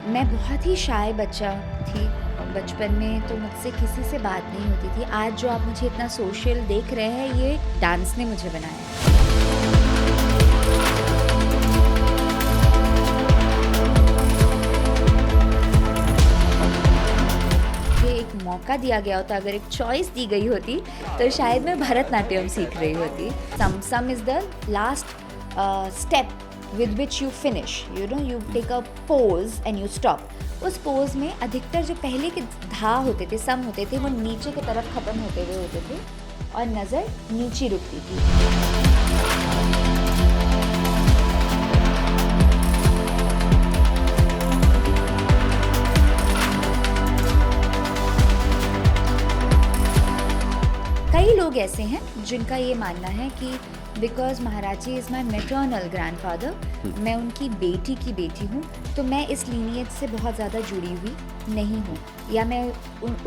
मैं बहुत ही शाय बच्चा थी। बचपन में तो मुझसे किसी से बात नहीं होती थी। आज जो आप मुझे इतना सोशल देख रहे हैं, ये डांस ने मुझे बनाया है। ये एक मौका दिया गया होता, अगर एक चॉइस दी गई होती तो शायद मैं भरतनाट्यम सीख रही होती। सम is the last step with which you finish, you take a pose and you stop। उस पोज में अधिकतर जो पहले के धा होते थे, सम होते थे, वो नीचे की तरफ ख़त्म होते हुए होते थे और नज़र नीचे रुकती थी। कई लोग ऐसे हैं जिनका ये मानना है कि because Maharaj ji is my maternal grandfather, मैं उनकी बेटी की बेटी हूँ, तो मैं इस लीनियज से बहुत ज़्यादा जुड़ी हुई नहीं हूँ, या मैं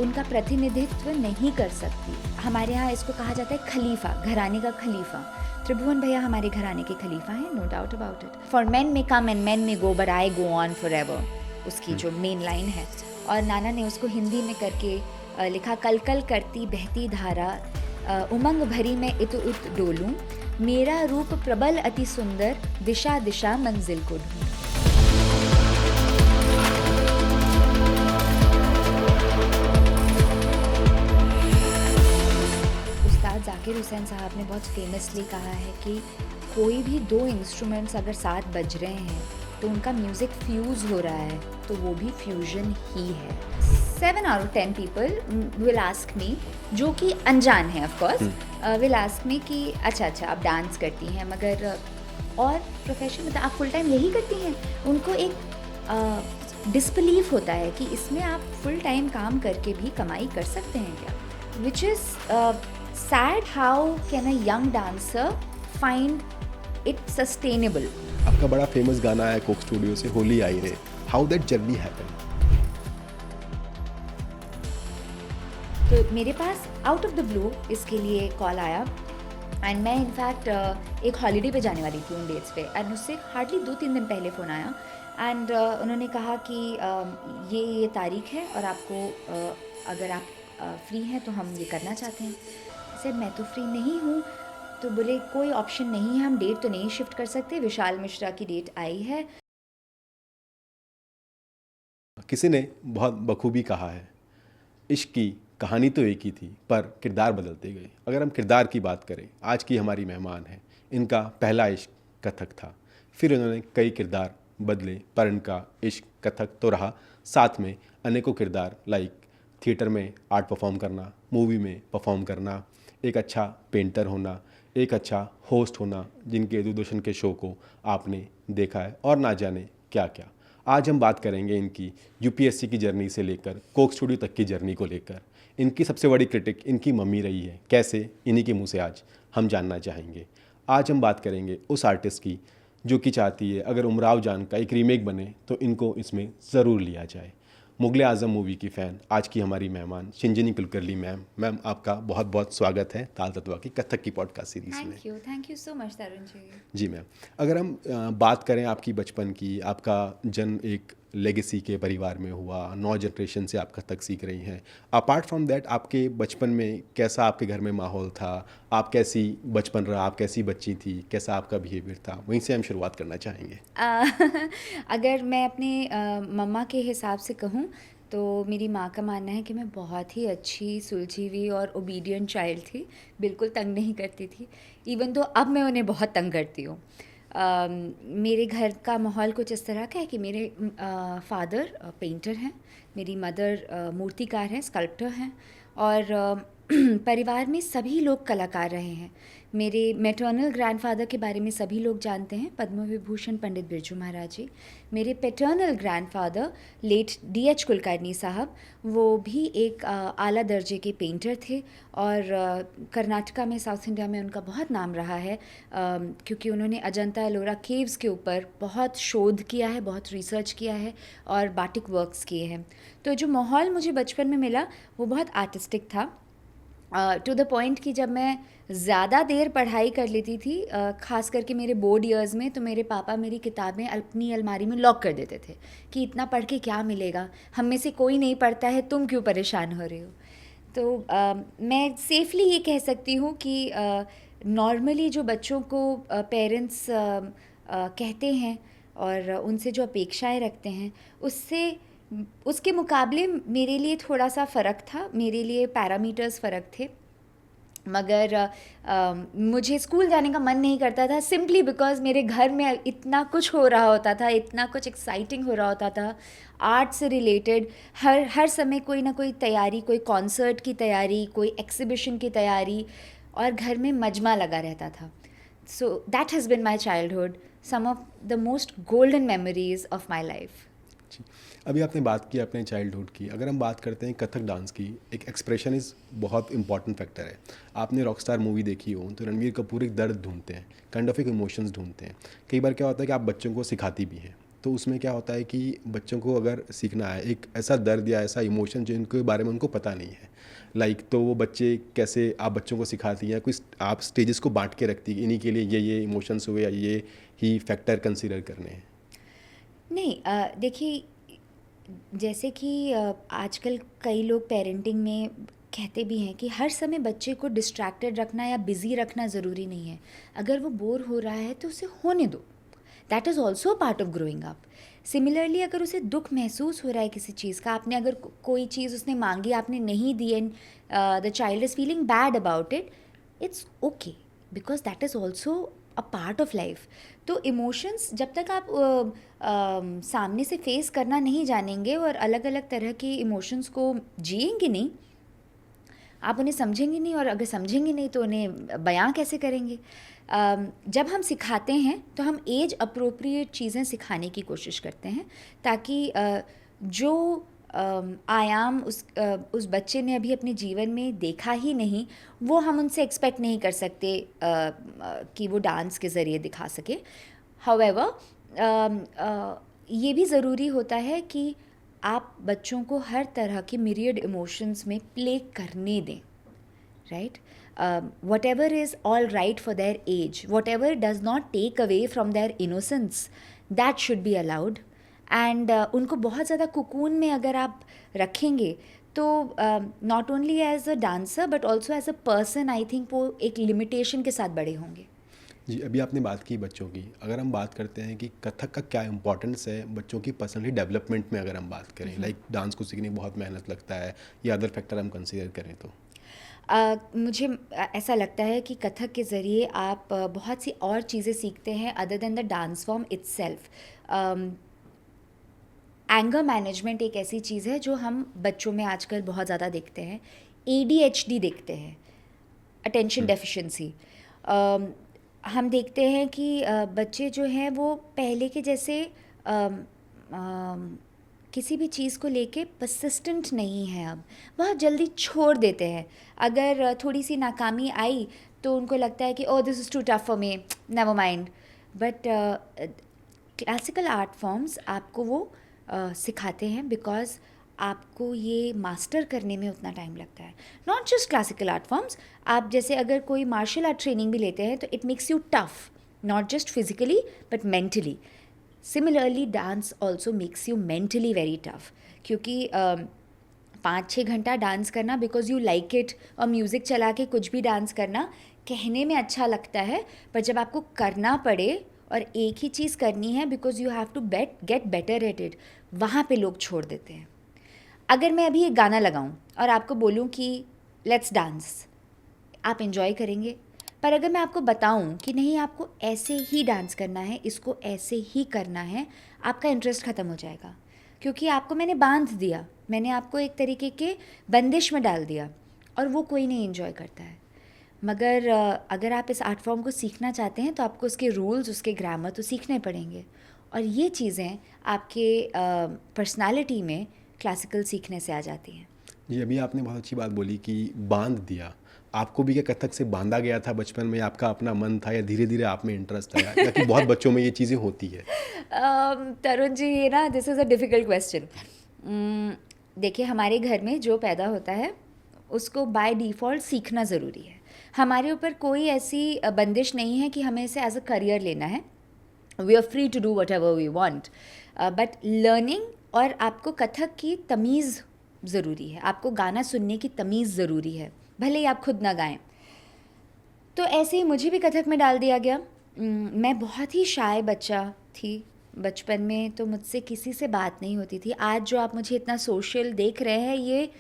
उनका प्रतिनिधित्व नहीं कर सकती। हमारे यहाँ इसको कहा जाता है खलीफा, घराने का खलीफा। त्रिभुवन भैया हमारे घराने के खलीफा हैं, no doubt about it. For man may come and man may go but I go on forever, उसकी जो मेन लाइन है। और नाना ने उसको हिंदी में करके लिखा, कल कल करती बहती धारा, उमंग भरी में इत उत डोलूं, मेरा रूप प्रबल अति सुंदर, दिशा दिशा मंजिल को ढूंढूं। उस्ताद जाकिर हुसैन साहब ने बहुत फेमसली कहा है कि कोई भी दो इंस्ट्रूमेंट्स अगर साथ बज रहे हैं तो उनका म्यूज़िक फ्यूज़ हो रहा है, तो वो भी फ्यूजन ही है। 7 out of 10 people will ask me, जो कि अनजान है of course, will ask me कि अच्छा आप डांस करती हैं, मगर और प्रोफेशन मतलब आप फुल टाइम यही करती हैं? उनको एक डिसबिलीफ होता है कि इसमें आप फुल टाइम काम करके भी कमाई कर सकते हैं क्या? Which is sad, how can a young dancer find it sustainable. आपका बड़ा फेमस गाना है कोक स्टूडियो से, होली आई रे, हाउ दैट जर्नी हैपन? तो मेरे pass out of the blue इसके लिए कॉल आया, एंड मैं इनफैक्ट एक हॉलीडे पे जाने वाली थी उन डेट्स पे, एंड उससे हार्डली 2-3 दिन पहले फ़ोन आया, एंड उन्होंने कहा कि ये तारीख है और आपको अगर आप फ्री हैं तो हम ये करना चाहते हैं। सर मैं तो फ्री नहीं हूँ। तो बोले कोई ऑप्शन नहीं है, हम डेट तो नहीं शिफ्ट कर सकते, विशाल मिश्रा की डेट आई है। किसी ने बहुत बखूबी कहा है, इश्क की कहानी तो एक ही थी पर किरदार बदलते गए। अगर हम किरदार की बात करें, आज की हमारी मेहमान है, इनका पहला इश्क कथक था, फिर इन्होंने कई किरदार बदले पर इनका इश्क कथक तो रहा। साथ में अनेकों किरदार लाइक थिएटर में आर्ट परफॉर्म करना, मूवी में परफॉर्म करना, एक अच्छा पेंटर होना, एक अच्छा होस्ट होना, जिनके दूरदर्शन के शो को आपने देखा है, और ना जाने क्या क्या। आज हम बात करेंगे इनकी यूपीएससी की जर्नी से लेकर कोक स्टूडियो तक की जर्नी को लेकर। इनकी सबसे बड़ी क्रिटिक इनकी मम्मी रही है, कैसे, इन्हीं के मुंह से आज हम जानना चाहेंगे। आज हम बात करेंगे उस आर्टिस्ट की जो कि चाहती है अगर उमराव जान का एक रीमेक बने तो इनको इसमें ज़रूर लिया जाए। मुगले आज़म मूवी की फ़ैन आज की हमारी मेहमान शिंजनी कुलकर्णी मैम, आपका बहुत बहुत स्वागत है ताल तत्वा की कथक की पॉडकास्ट सीरीज़ में। Thank you so much Tarun ji. जी मैम, अगर हम बात करें आपकी बचपन की, आपका जन्म एक लेगेसी के परिवार में हुआ, 9 जनरेशन से आप कथक सीख रही हैं। अपार्ट फ्रॉम दैट, आपके बचपन में कैसा आपके घर में माहौल था, आप कैसी बचपन रहा, आप कैसी बच्ची थी, कैसा आपका बिहेवियर था, वहीं से हम शुरुआत करना चाहेंगे। अगर मैं अपने मम्मा के हिसाब से कहूँ तो मेरी माँ का मानना है कि मैं बहुत ही अच्छी, सुलझी हुई और ओबीडियंट चाइल्ड थी, बिल्कुल तंग नहीं करती थी, इवन तो अब मैं उन्हें बहुत तंग करती हूँ। मेरे घर का माहौल कुछ इस तरह का है कि मेरे फादर पेंटर हैं, मेरी मदर मूर्तिकार हैं, स्कल्प्टर हैं, और परिवार में सभी लोग कलाकार रहे हैं। मेरे मैटर्नल ग्रैंडफादर के बारे में सभी लोग जानते हैं, पद्म विभूषण पंडित बिरजू महाराज जी। मेरे paternal grandfather late DH Kulkarni साहब, वो भी एक आला दर्जे के पेंटर थे, और कर्नाटका में, साउथ इंडिया में उनका बहुत नाम रहा है, क्योंकि उन्होंने अजंता एलोरा केव्स के ऊपर बहुत शोध किया है, बहुत रिसर्च किया है और बाटिक वर्क्स किए हैं। तो जो माहौल मुझे बचपन में मिला वो बहुत आर्टिस्टिक था। टू द पॉइंट कि जब मैं ज़्यादा देर पढ़ाई कर लेती थी, ख़ास करके मेरे बोर्ड ईयर्स में, तो मेरे पापा मेरी किताबें अपनी अलमारी में लॉक कर देते थे कि इतना पढ़ के क्या मिलेगा, हम में से कोई नहीं पढ़ता है, तुम क्यों परेशान हो रहे हो। तो मैं सेफली ये कह सकती हूँ कि नॉर्मली जो बच्चों को पेरेंट्स कहते हैं और उनसे जो अपेक्षाएं रखते हैं, उससे उसके मुकाबले मेरे लिए थोड़ा सा फ़र्क था, मेरे लिए पैरामीटर्स फ़र्क थे। मगर मुझे स्कूल जाने का मन नहीं करता था, सिंपली बिकॉज़ मेरे घर में इतना कुछ हो रहा होता था, इतना कुछ एक्साइटिंग हो रहा होता था आर्ट से रिलेटेड। हर समय कोई ना कोई तैयारी, कोई कॉन्सर्ट की तैयारी, कोई एग्ज़िबिशन की तैयारी, और घर में मजमा लगा रहता था। So that has been my childhood, some of the most golden memories of my life. जी। अभी आपने बात की अपने चाइल्डहुड की, अगर हम बात करते हैं कथक डांस की, एक एक्सप्रेशन इज़ बहुत इंपॉर्टेंट फैक्टर है। आपने रॉकस्टार मूवी देखी हो तो रणवीर कपूर एक दर्द ढूंढते हैं, काइंड ऑफ एक इमोशंस ढूंढते हैं। कई बार क्या होता है कि आप बच्चों को सिखाती भी हैं, तो उसमें क्या होता है कि बच्चों को अगर सीखना है एक ऐसा दर्द या ऐसा इमोशन जिनके बारे में उनको पता नहीं है, तो वो बच्चे कैसे आप बच्चों को सिखाती हैं, कुछ आप स्टेजेस को बांट के रखती हैं, इन्हीं के लिए ये इमोशंस हुए या ये ही फैक्टर कंसिडर करने हैं? नहीं, देखिए, जैसे कि आजकल कई लोग पेरेंटिंग में कहते भी हैं कि हर समय बच्चे को डिस्ट्रैक्टेड रखना या बिज़ी रखना ज़रूरी नहीं है। अगर वो बोर हो रहा है तो उसे होने दो, that is also part of growing up. Similarly, अगर उसे दुख महसूस हो रहा है किसी चीज़ का, आपने अगर कोई चीज़ उसने मांगी, आपने नहीं दी, and the child is feeling bad about it, it's okay, because that is also a part of life. तो इमोशंस जब तक आप सामने से फेस करना नहीं जानेंगे और अलग अलग तरह के इमोशंस को जिएंगे नहीं, आप उन्हें समझेंगे नहीं, और अगर समझेंगे नहीं तो उन्हें बयां कैसे करेंगे। जब हम सिखाते हैं तो हम एज अप्रोप्रिएट चीज़ें सिखाने की कोशिश करते हैं, ताकि जो आयाम उस बच्चे ने अभी अपने जीवन में देखा ही नहीं, वो हम उनसे एक्सपेक्ट नहीं कर सकते कि वो डांस के ज़रिए दिखा सके। हाउएवर, ये भी ज़रूरी होता है कि आप बच्चों को हर तरह के मिरियड इमोशंस में प्ले करने दें, right? Whatever is all right for their age, whatever does not take away from their innocence, that should be allowed. And उनको बहुत ज़्यादा कुकून में अगर आप रखेंगे तो not only as a dancer but also as a person, I think वो एक लिमिटेशन के साथ बड़े होंगे। जी, अभी आपने बात की बच्चों की, अगर हम बात करते हैं कि कथक का क्या इंपॉर्टेंस है बच्चों की पर्सनली डेवलपमेंट में, अगर हम बात करें डांस को सीखने में बहुत मेहनत लगता है या अदर फैक्टर हम कंसीडर करें तो? मुझे ऐसा लगता है कि कथक के ज़रिए आप बहुत सी और चीज़ें सीखते हैं other than the dance form itself. Anger management एक ऐसी चीज़ है जो हम बच्चों में आजकल बहुत ज़्यादा देखते हैं। ADHD देखते हैं, अटेंशन डेफिशिएंसी। हम देखते हैं कि बच्चे जो हैं वो पहले के जैसे किसी भी चीज़ को लेके परसिस्टेंट नहीं है, अब बहुत जल्दी छोड़ देते हैं। अगर थोड़ी सी नाकामी आई तो उनको लगता है कि oh this is too tough for me, never mind. But classical art forms आपको वो सिखाते हैं बिकॉज आपको ये मास्टर करने में उतना टाइम लगता है। Not just classical art forms, आप जैसे अगर कोई मार्शल आर्ट ट्रेनिंग भी लेते हैं तो it makes you tough, not just physically but mentally. Similarly dance also makes you mentally very tough, क्योंकि 5-6 घंटा डांस करना बिकॉज यू लाइक इट, और म्यूज़िक चला के कुछ भी डांस करना कहने में अच्छा लगता है, पर जब आपको करना पड़े और एक ही चीज़ करनी है because you have to get better at it, वहाँ पे लोग छोड़ देते हैं। अगर मैं अभी एक गाना लगाऊं और आपको बोलूं कि लेट्स डांस, आप इन्जॉय करेंगे। पर अगर मैं आपको बताऊं कि नहीं, आपको ऐसे ही डांस करना है, इसको ऐसे ही करना है, आपका इंटरेस्ट ख़त्म हो जाएगा, क्योंकि आपको मैंने बांध दिया, मैंने आपको एक तरीके के बंदिश में डाल दिया, और वो कोई नहीं इन्जॉय करता है। मगर अगर आप इस आर्ट फॉर्म को सीखना चाहते हैं तो आपको उसके रूल्स, उसके ग्रामर तो सीखने पड़ेंगे, और ये चीज़ें आपके पर्सनालिटी में क्लासिकल सीखने से आ जाती हैं। जी, अभी आपने बहुत अच्छी बात बोली कि बांध दिया। आपको भी क्या कथक से बांधा गया था बचपन में, आपका अपना मन था, या धीरे धीरे आप में इंटरेस्ट आया, या कि बहुत बच्चों में ये चीज़ें होती है? तरुण जी, ये ना this is a difficult question. देखिए, हमारे घर में जो पैदा होता है उसको बाय डिफ़ॉल्ट सीखना ज़रूरी है। हमारे ऊपर कोई ऐसी बंदिश नहीं है कि हमें इसे एज़ अ करियर लेना है। We are free to do whatever we want, but learning और आपको कथक की तमीज़ ज़रूरी है, आपको गाना सुनने की तमीज़ ज़रूरी है, भले ही आप खुद ना गाएं। तो ऐसे ही मुझे भी कथक में डाल दिया गया। मैं बहुत ही शाय बच्चा थी बचपन में, तो मुझसे किसी से बात नहीं होती थी। आज जो आप मुझे इतना सोशल देख रहे हैं, ये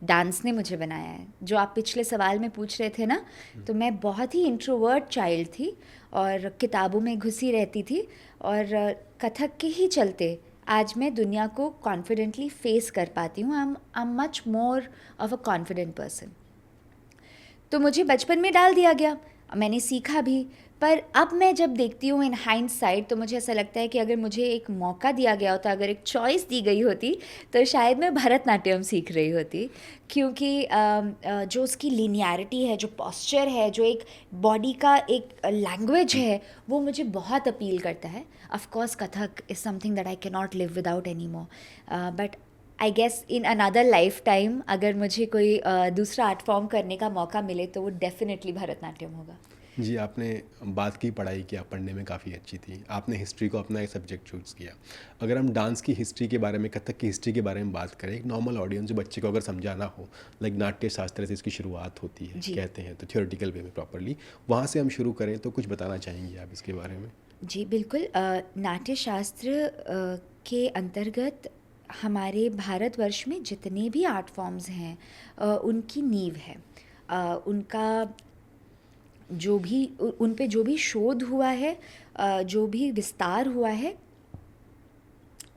डांस ने मुझे बनाया है। जो आप पिछले सवाल में पूछ रहे थे ना, तो मैं बहुत ही इंट्रोवर्ट चाइल्ड थी और किताबों में घुसी रहती थी, और कथक के ही चलते आज मैं दुनिया को कॉन्फिडेंटली फेस कर पाती हूँ। I am much more of a confident person. तो मुझे बचपन में डाल दिया गया, मैंने सीखा भी, पर अब मैं जब देखती हूँ इन हाइंडसाइट तो मुझे ऐसा लगता है कि अगर मुझे एक मौका दिया गया होता, अगर एक चॉइस दी गई होती, तो शायद मैं भरतनाट्यम सीख रही होती। क्योंकि जो उसकी लिनियरिटी है, जो पोस्चर है, जो एक बॉडी का एक लैंग्वेज है, वो मुझे बहुत अपील करता है। Of course Kathak is something that I can not live without any more, but I guess in another life time अगर मुझे कोई दूसरा आर्ट फॉर्म करने का मौका मिले तो वो डेफिनेटली भरतनाट्यम होगा। जी, आपने बात की पढ़ाई की, आप पढ़ने में काफ़ी अच्छी थी, आपने हिस्ट्री को अपना एक सब्जेक्ट चूज़ किया। अगर हम डांस की हिस्ट्री के बारे में, कथक की हिस्ट्री के बारे में बात करें, एक नॉर्मल ऑडियंस जो बच्चे को अगर समझाना हो, लाइक नाट्य शास्त्र से इसकी शुरुआत होती है जी कहते हैं, तो थियोरेटिकल वे में प्रॉपरली वहाँ से हम शुरू करें तो कुछ बताना चाहेंगे आप इसके बारे में? जी बिल्कुल। नाट्य शास्त्र के अंतर्गत हमारे भारतवर्ष में जितने भी आर्ट फॉर्म्स हैं उनकी नींव है। उनका जो भी उन पे जो भी शोध हुआ है, जो भी विस्तार हुआ है,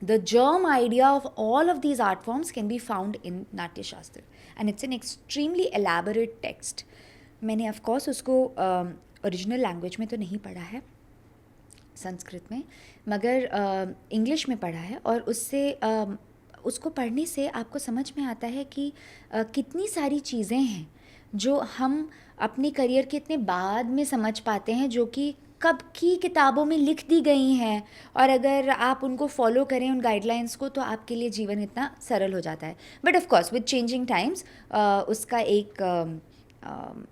the germ idea of all of these art forms can be found in नाट्य शास्त्र, and it's an extremely elaborate text. मैंने of course उसको ओरिजिनल लैंग्वेज में तो नहीं पढ़ा है, संस्कृत में, मगर इंग्लिश में पढ़ा है, और उससे उसको पढ़ने से आपको समझ में आता है कि कितनी सारी चीज़ें हैं जो हम अपने करियर के इतने बाद में समझ पाते हैं, जो कि कब की किताबों में लिख दी गई हैं, और अगर आप उनको फॉलो करें उन गाइडलाइंस को, तो आपके लिए जीवन इतना सरल हो जाता है। But of course with changing times उसका एक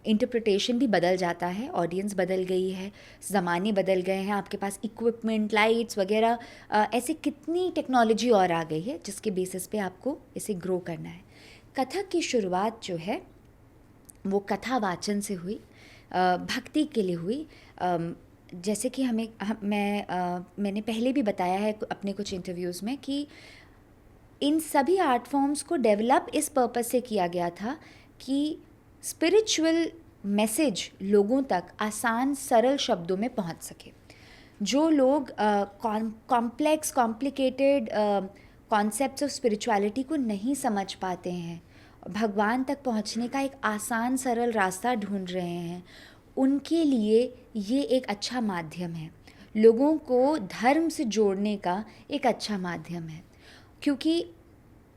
इंटरप्रिटेशन भी बदल जाता है, ऑडियंस बदल गई है, ज़माने बदल गए हैं, आपके पास इक्विपमेंट, लाइट्स वगैरह, ऐसे कितनी टेक्नोलॉजी और आ गई है जिसके बेसिस पे आपको इसे ग्रो करना है। कथक की शुरुआत जो है वो कथा वाचन से हुई, भक्ति के लिए हुई। जैसे कि मैंने पहले भी बताया है अपने कुछ इंटरव्यूज़ में कि इन सभी आर्ट फॉर्म्स को डेवलप इस पर्पस से किया गया था कि स्पिरिचुअल मैसेज लोगों तक आसान सरल शब्दों में पहुंच सके। जो लोग complex complicated concepts of spirituality को नहीं समझ पाते हैं, भगवान तक पहुंचने का एक आसान सरल रास्ता ढूंढ रहे हैं, उनके लिए ये एक अच्छा माध्यम है, लोगों को धर्म से जोड़ने का एक अच्छा माध्यम है। क्योंकि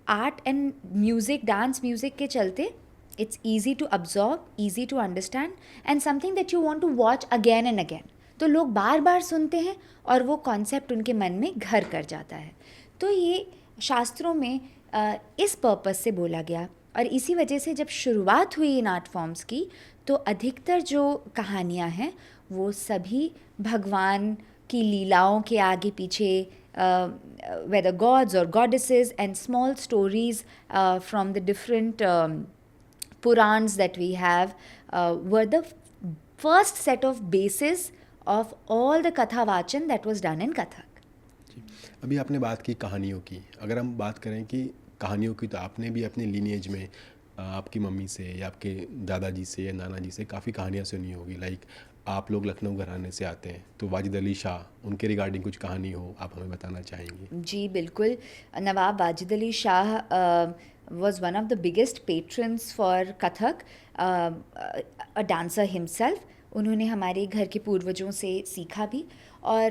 art and music, dance music के चलते it's easy to absorb, easy to understand, and something that you want to watch again and again. तो लोग बार बार सुनते हैं और वो कॉन्सेप्ट उनके मन में घर कर जाता है। तो ये शास्त्रों में इस पर्पस से बोला गया, और इसी वजह से जब शुरुआत हुई इन आर्ट फॉर्म्स की, तो अधिकतर जो कहानियाँ हैं वो सभी भगवान की लीलाओं के आगे पीछे, whether gods or goddesses, and small stories from the different Purans that we have were the first set of basis of all the Katha Vachan that was done in Kathak. अभी आपने बात की कहानियों की, अगर हम बात करें कि कहानियों की, तो आपने भी अपने लीनिएज में आपकी मम्मी से या आपके दादाजी से या नाना जी से काफ़ी कहानियाँ सुनी होगी। लाइक आप लोग लखनऊ घराने से आते हैं, तो वाजिद अली शाह, उनके रिगार्डिंग कुछ कहानी हो, आप हमें बताना चाहेंगी? जी बिल्कुल। नवाब Wajid Ali Shah was one of the biggest patrons for Kathak, a dancer himself. उन्होंने हमारे घर के पूर्वजों से सीखा भी, और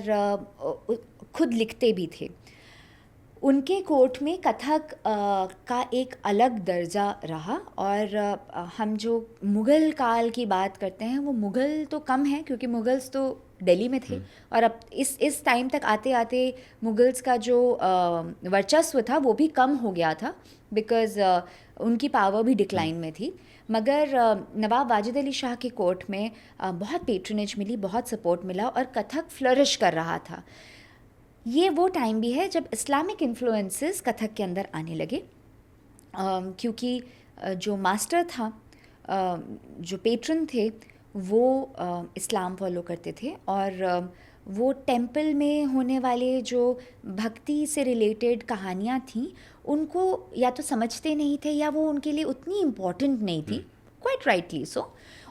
खुद लिखते भी थे। उनके कोर्ट में कथक का एक अलग दर्जा रहा, और हम जो मुग़ल काल की बात करते हैं, वो मुग़ल तो कम है क्योंकि मुग़ल्स तो दिल्ली में थे, और अब इस टाइम तक आते आते मुगल्स का जो वर्चस्व था वो भी कम हो गया था, बिकॉज़ उनकी पावर भी डिक्लाइन में थी। मगर नवाब वाजिद अली शाह के कोर्ट में बहुत पेट्रनेज मिली, बहुत सपोर्ट मिला, और कथक फ्लरिश कर रहा था। ये वो टाइम भी है जब इस्लामिक इन्फ्लुएंसेस कथक के अंदर आने लगे, क्योंकि जो मास्टर था, जो पेट्रन थे, वो इस्लाम फॉलो करते थे, और वो टेंपल में होने वाले जो भक्ति से रिलेटेड कहानियाँ थीं उनको या तो समझते नहीं थे, या वो उनके लिए उतनी इम्पॉर्टेंट नहीं थी, क्वाइट राइटली सो,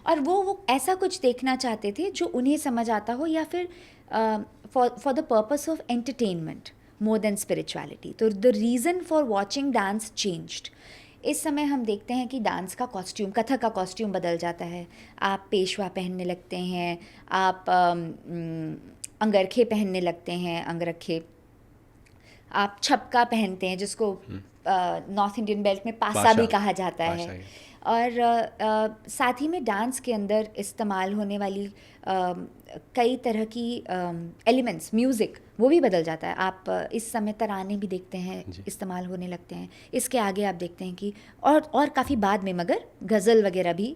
और वो ऐसा कुछ देखना चाहते थे जो उन्हें समझ आता हो, या फिर for the purpose of entertainment more than spirituality. तो the reason for watching dance changed. इस समय हम देखते हैं कि डांस का कॉस्ट्यूम, कथक का कॉस्ट्यूम बदल जाता है। आप पेशवा पहनने लगते हैं, आप अंगरखे पहनने लगते हैं, अंगरखे, आप छपका पहनते हैं, जिसको नॉर्थ इंडियन बेल्ट में पासा भी कहा जाता है, और साथ ही में डांस के अंदर इस्तेमाल होने वाली कई तरह की एलिमेंट्स, म्यूज़िक, वो भी बदल जाता है। आप इस समय तराने भी देखते हैं इस्तेमाल होने लगते हैं। इसके आगे आप देखते हैं कि और काफ़ी बाद में मगर गज़ल वगैरह भी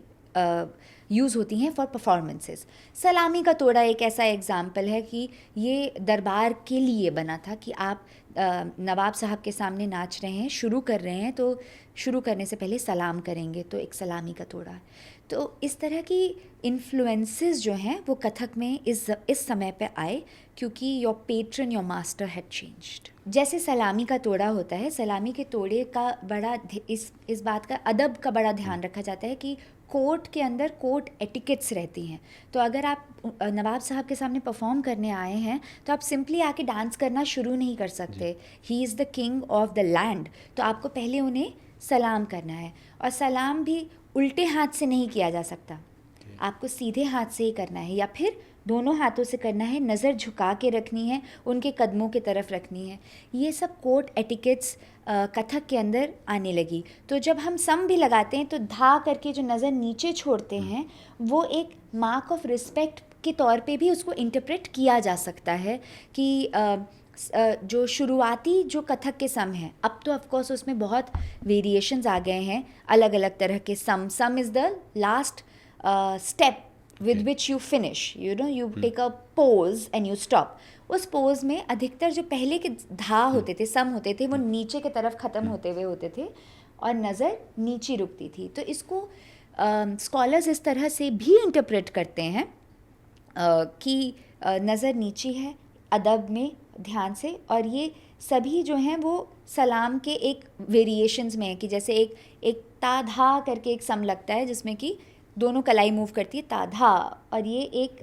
यूज़ होती हैं फॉर परफॉर्मेंसेस। सलामी का तोड़ा एक ऐसा एग्ज़ाम्पल है कि ये दरबार के लिए बना था कि आप नवाब साहब के सामने नाच रहे हैं, शुरू कर रहे हैं, तो शुरू करने से पहले सलाम करेंगे, तो एक सलामी का तोड़ा है। तो इस तरह की इन्फ्लुएंसेस जो हैं वो कथक में इस समय पे आए, क्योंकि your patron, your master had changed. जैसे सलामी का तोड़ा होता है, सलामी के तोड़े का बड़ा इस बात का, अदब का बड़ा ध्यान रखा जाता है कि कोर्ट के अंदर कोर्ट एटिकेट्स रहती हैं। तो अगर आप नवाब साहब के सामने परफॉर्म करने आए हैं तो आप सिंपली आके डांस करना शुरू नहीं कर सकते। He is the king of the land, तो आपको पहले उन्हें सलाम करना है, और सलाम भी उल्टे हाथ से नहीं किया जा सकता, आपको सीधे हाथ से ही करना है, या फिर दोनों हाथों से करना है, नज़र झुका के रखनी है, उनके कदमों की तरफ रखनी है। ये सब कोर्ट एटिकेट्स कथक के अंदर आने लगी। तो जब हम सम भी लगाते हैं तो धा करके जो नज़र नीचे छोड़ते हैं, वो एक मार्क ऑफ रिस्पेक्ट के तौर पे भी उसको इंटरप्रेट किया जा सकता है कि जो शुरुआती जो कथक के सम हैं, अब तो ऑफ कोर्स उसमें बहुत वेरिएशंस आ गए हैं, अलग अलग तरह के सम is the last step with which you finish, you take a pose and you stop. उस पोज में अधिकतर जो पहले के धा होते थे, सम होते थे, वो नीचे के तरफ ख़त्म होते हुए होते थे और नज़र नीचे रुकती थी। तो इसको स्कॉलर्स इस तरह से भी इंटरप्रेट करते हैं कि नज़र नीची है अदब में ध्यान से, और ये सभी जो हैं वो सलाम के एक वेरिएशंस में है कि जैसे एक ताधा करके एक सम लगता है जिसमें कि दोनों कलाई मूव करती है, ताधा, और ये एक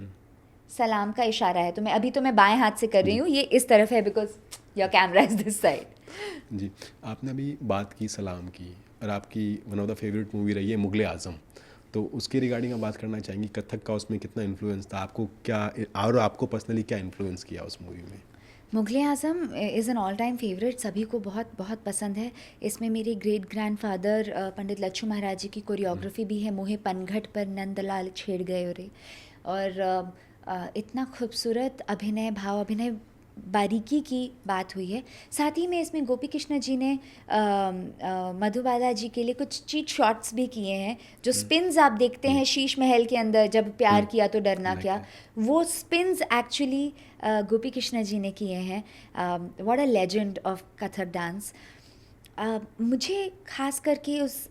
सलाम का इशारा है। तो मैं बाएं हाथ से कर रही हूँ, ये इस तरफ है because your camera is this side. जी, आपने अभी बात की सलाम की, और आपकी one of the favourite movie रही है मुगले आज़म, तो उसके रिगार्डिंग आप बात करना चाहेंगी, कथक का उसमें कितना इन्फ्लुएंस था, आपको क्या, और आपको पर्सनली क्या इन्फ्लुएंस किया उस मूवी में? Mughal-e-Azam is an all time favourite, सभी को बहुत बहुत पसंद है। इसमें मेरे ग्रेट ग्रैंडफादर पंडित लच्छू महाराज जी की कोरियोग्राफी भी है, मोहे पनघट पर नंदलाल छेड़ गए रे, और इतना खूबसूरत अभिनय, भाव अभिनय, बारीकी की बात हुई है। साथ ही में इसमें गोपी कृष्ण जी ने मधुबाला जी के लिए कुछ चीट शॉट्स भी किए हैं। जो स्पिन्स आप देखते हैं शीश महल के अंदर, जब प्यार किया तो डरना क्या, वो स्पिन्स एक्चुअली गोपी कृष्ण जी ने किए हैं। What a legend of Kathak dance. मुझे खास करके उस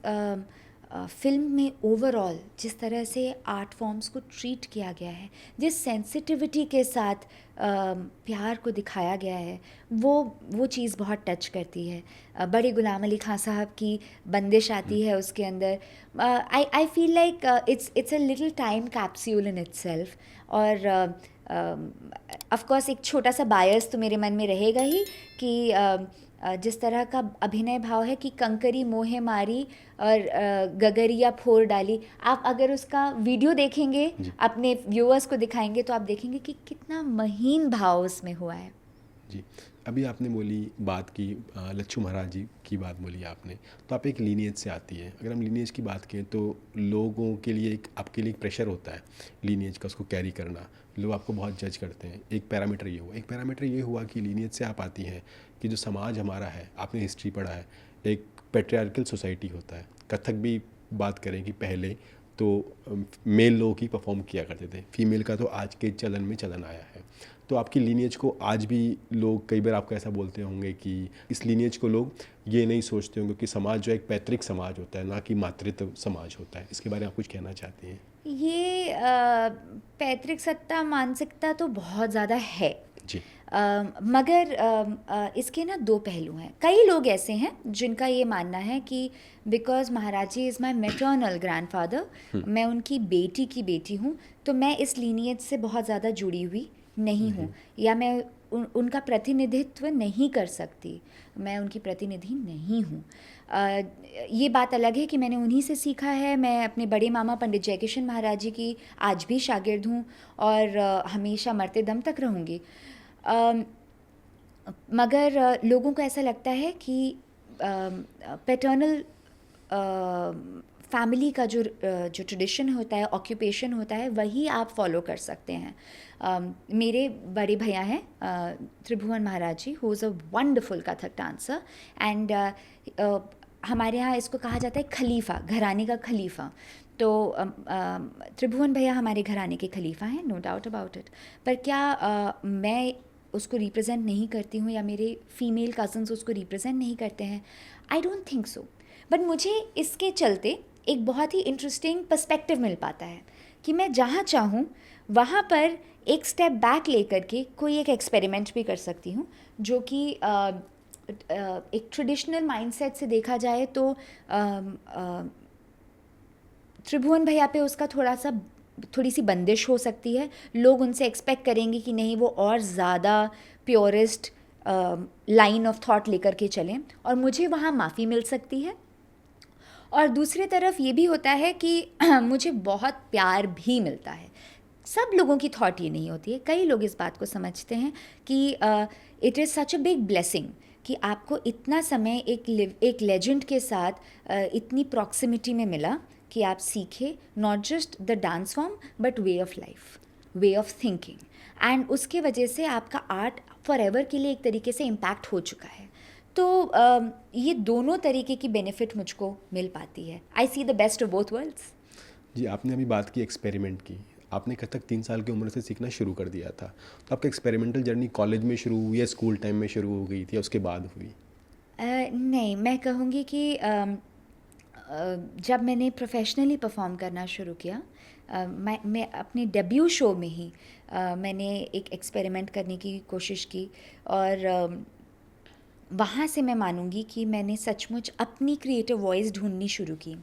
फिल्म में ओवरऑल जिस तरह से आर्ट फॉर्म्स को ट्रीट किया गया है, जिस सेंसिटिविटी के साथ प्यार को दिखाया गया है, वो चीज़ बहुत टच करती है। बड़े गुलाम अली खान साहब की बंदिश आती है उसके अंदर। I feel like it's a little time capsule in itself. और ऑफ कोर्स एक छोटा सा बायस तो मेरे मन में रहेगा ही कि जिस तरह का अभिनय भाव है कि कंकरी मोहे मारी और गगरिया फोड़ डाली, आप अगर उसका वीडियो देखेंगे, अपने व्यूअर्स को दिखाएंगे, तो आप देखेंगे कि कितना महीन भाव उसमें हुआ है। जी, अभी आपने बोली बात की लच्छू महाराज जी की बात बोली आपने, तो आप एक लीनिएज से आती है। अगर हम लीनिएज की बात करें तो लोगों के लिए एक आपके लिए एक प्रेशर होता है लीनिएज का, उसको कैरी करना। लोग आपको बहुत जज करते हैं। एक पैरामीटर ये हुआ, एक पैरामीटर ये हुआ कि लीनिएज से आप आती हैं कि जो समाज हमारा है, आपने हिस्ट्री पढ़ा है, एक पेट्रियार्कल सोसाइटी होता है। कथक भी बात करें कि पहले तो मेल लोग ही परफॉर्म किया करते थे, फीमेल का तो आज के चलन में चलन आया है। तो आपकी लीनिएज को आज भी लोग कई बार आपको ऐसा बोलते होंगे कि इस लीनिएज को लोग ये नहीं सोचते होंगे कि समाज जो एक पैतृक समाज होता है, ना कि मातृत्व समाज होता है। इसके बारे में आप कुछ कहना चाहती हैं? ये पैतृक सत्ता मानसिकता तो बहुत ज़्यादा है। जी। मगर इसके ना दो पहलू हैं। कई लोग ऐसे हैं जिनका ये मानना है कि because Maharaj ji is my maternal grandfather, मैं उनकी बेटी की बेटी हूँ, तो मैं इस लीनिएज से बहुत ज़्यादा जुड़ी हुई नहीं हूँ, या मैं उनका प्रतिनिधित्व नहीं कर सकती, मैं उनकी प्रतिनिधि नहीं हूँ। ये बात अलग है कि मैंने उन्हीं से सीखा है। मैं अपने बड़े मामा पंडित जयकिशन महाराज जी की आज भी शागिर्द हूँ और हमेशा मरते दम तक रहूँगी। मगर लोगों को ऐसा लगता है कि पैटर्नल फैमिली का जो ट्रेडिशन होता है, ऑक्यूपेशन होता है, वही आप फॉलो कर सकते हैं। मेरे बड़े भैया हैं Tribhuvan Maharaj ji, who is a wonderful Kathak dancer, and हमारे यहाँ इसको कहा जाता है खलीफा, घराने का खलीफा। तो त्रिभुवन भैया हमारे घराने के खलीफा हैं, नो डाउट अबाउट इट। पर क्या मैं उसको रिप्रेजेंट नहीं करती हूँ या मेरे फीमेल कज़न्स उसको रिप्रेजेंट नहीं करते हैं? I don't think so. But मुझे इसके चलते एक बहुत ही इंटरेस्टिंग पर्सपेक्टिव मिल पाता है कि मैं जहाँ चाहूँ वहाँ पर एक स्टेप बैक लेकर के कोई एक एक्सपेरिमेंट भी कर सकती हूँ, जो कि एक ट्रेडिशनल माइंडसेट से देखा जाए तो त्रिभुवन भैया पे उसका थोड़ी सी बंदिश हो सकती है। लोग उनसे एक्सपेक्ट करेंगे कि नहीं, वो और ज़्यादा प्योरेस्ट लाइन ऑफ थॉट लेकर के चलें, और मुझे वहाँ माफ़ी मिल सकती है। और दूसरी तरफ ये भी होता है कि मुझे बहुत प्यार भी मिलता है। सब लोगों की थॉट ये नहीं होती है। कई लोग इस बात को समझते हैं कि it is such a big blessing कि आपको इतना समय एक लेजेंड के साथ इतनी प्रॉक्सिमिटी में मिला कि आप सीखे not just the dance form but way of life, way of thinking, and उसके वजह से आपका आर्ट फॉर एवर के लिए एक तरीके से इम्पैक्ट हो चुका है। तो ये दोनों तरीके की बेनिफिट मुझको मिल पाती है। I see the best of both worlds. जी, आपने अभी बात की एक्सपेरिमेंट की। आपने कथक 3 साल की उम्र से सीखना शुरू कर दिया था, तो आपका एक्सपेरिमेंटल जर्नी कॉलेज में शुरू हुई या स्कूल टाइम में शुरू हो गई थी या उसके बाद हुई? नहीं, मैं कहूँगी कि जब मैंने प्रोफेशनली परफॉर्म करना शुरू किया, मैं अपने डेब्यू शो में ही मैंने एक एक्सपेरिमेंट करने की कोशिश की, और वहाँ से मैं मानूंगी कि मैंने सचमुच अपनी क्रिएटिव वॉइस ढूंढनी शुरू की।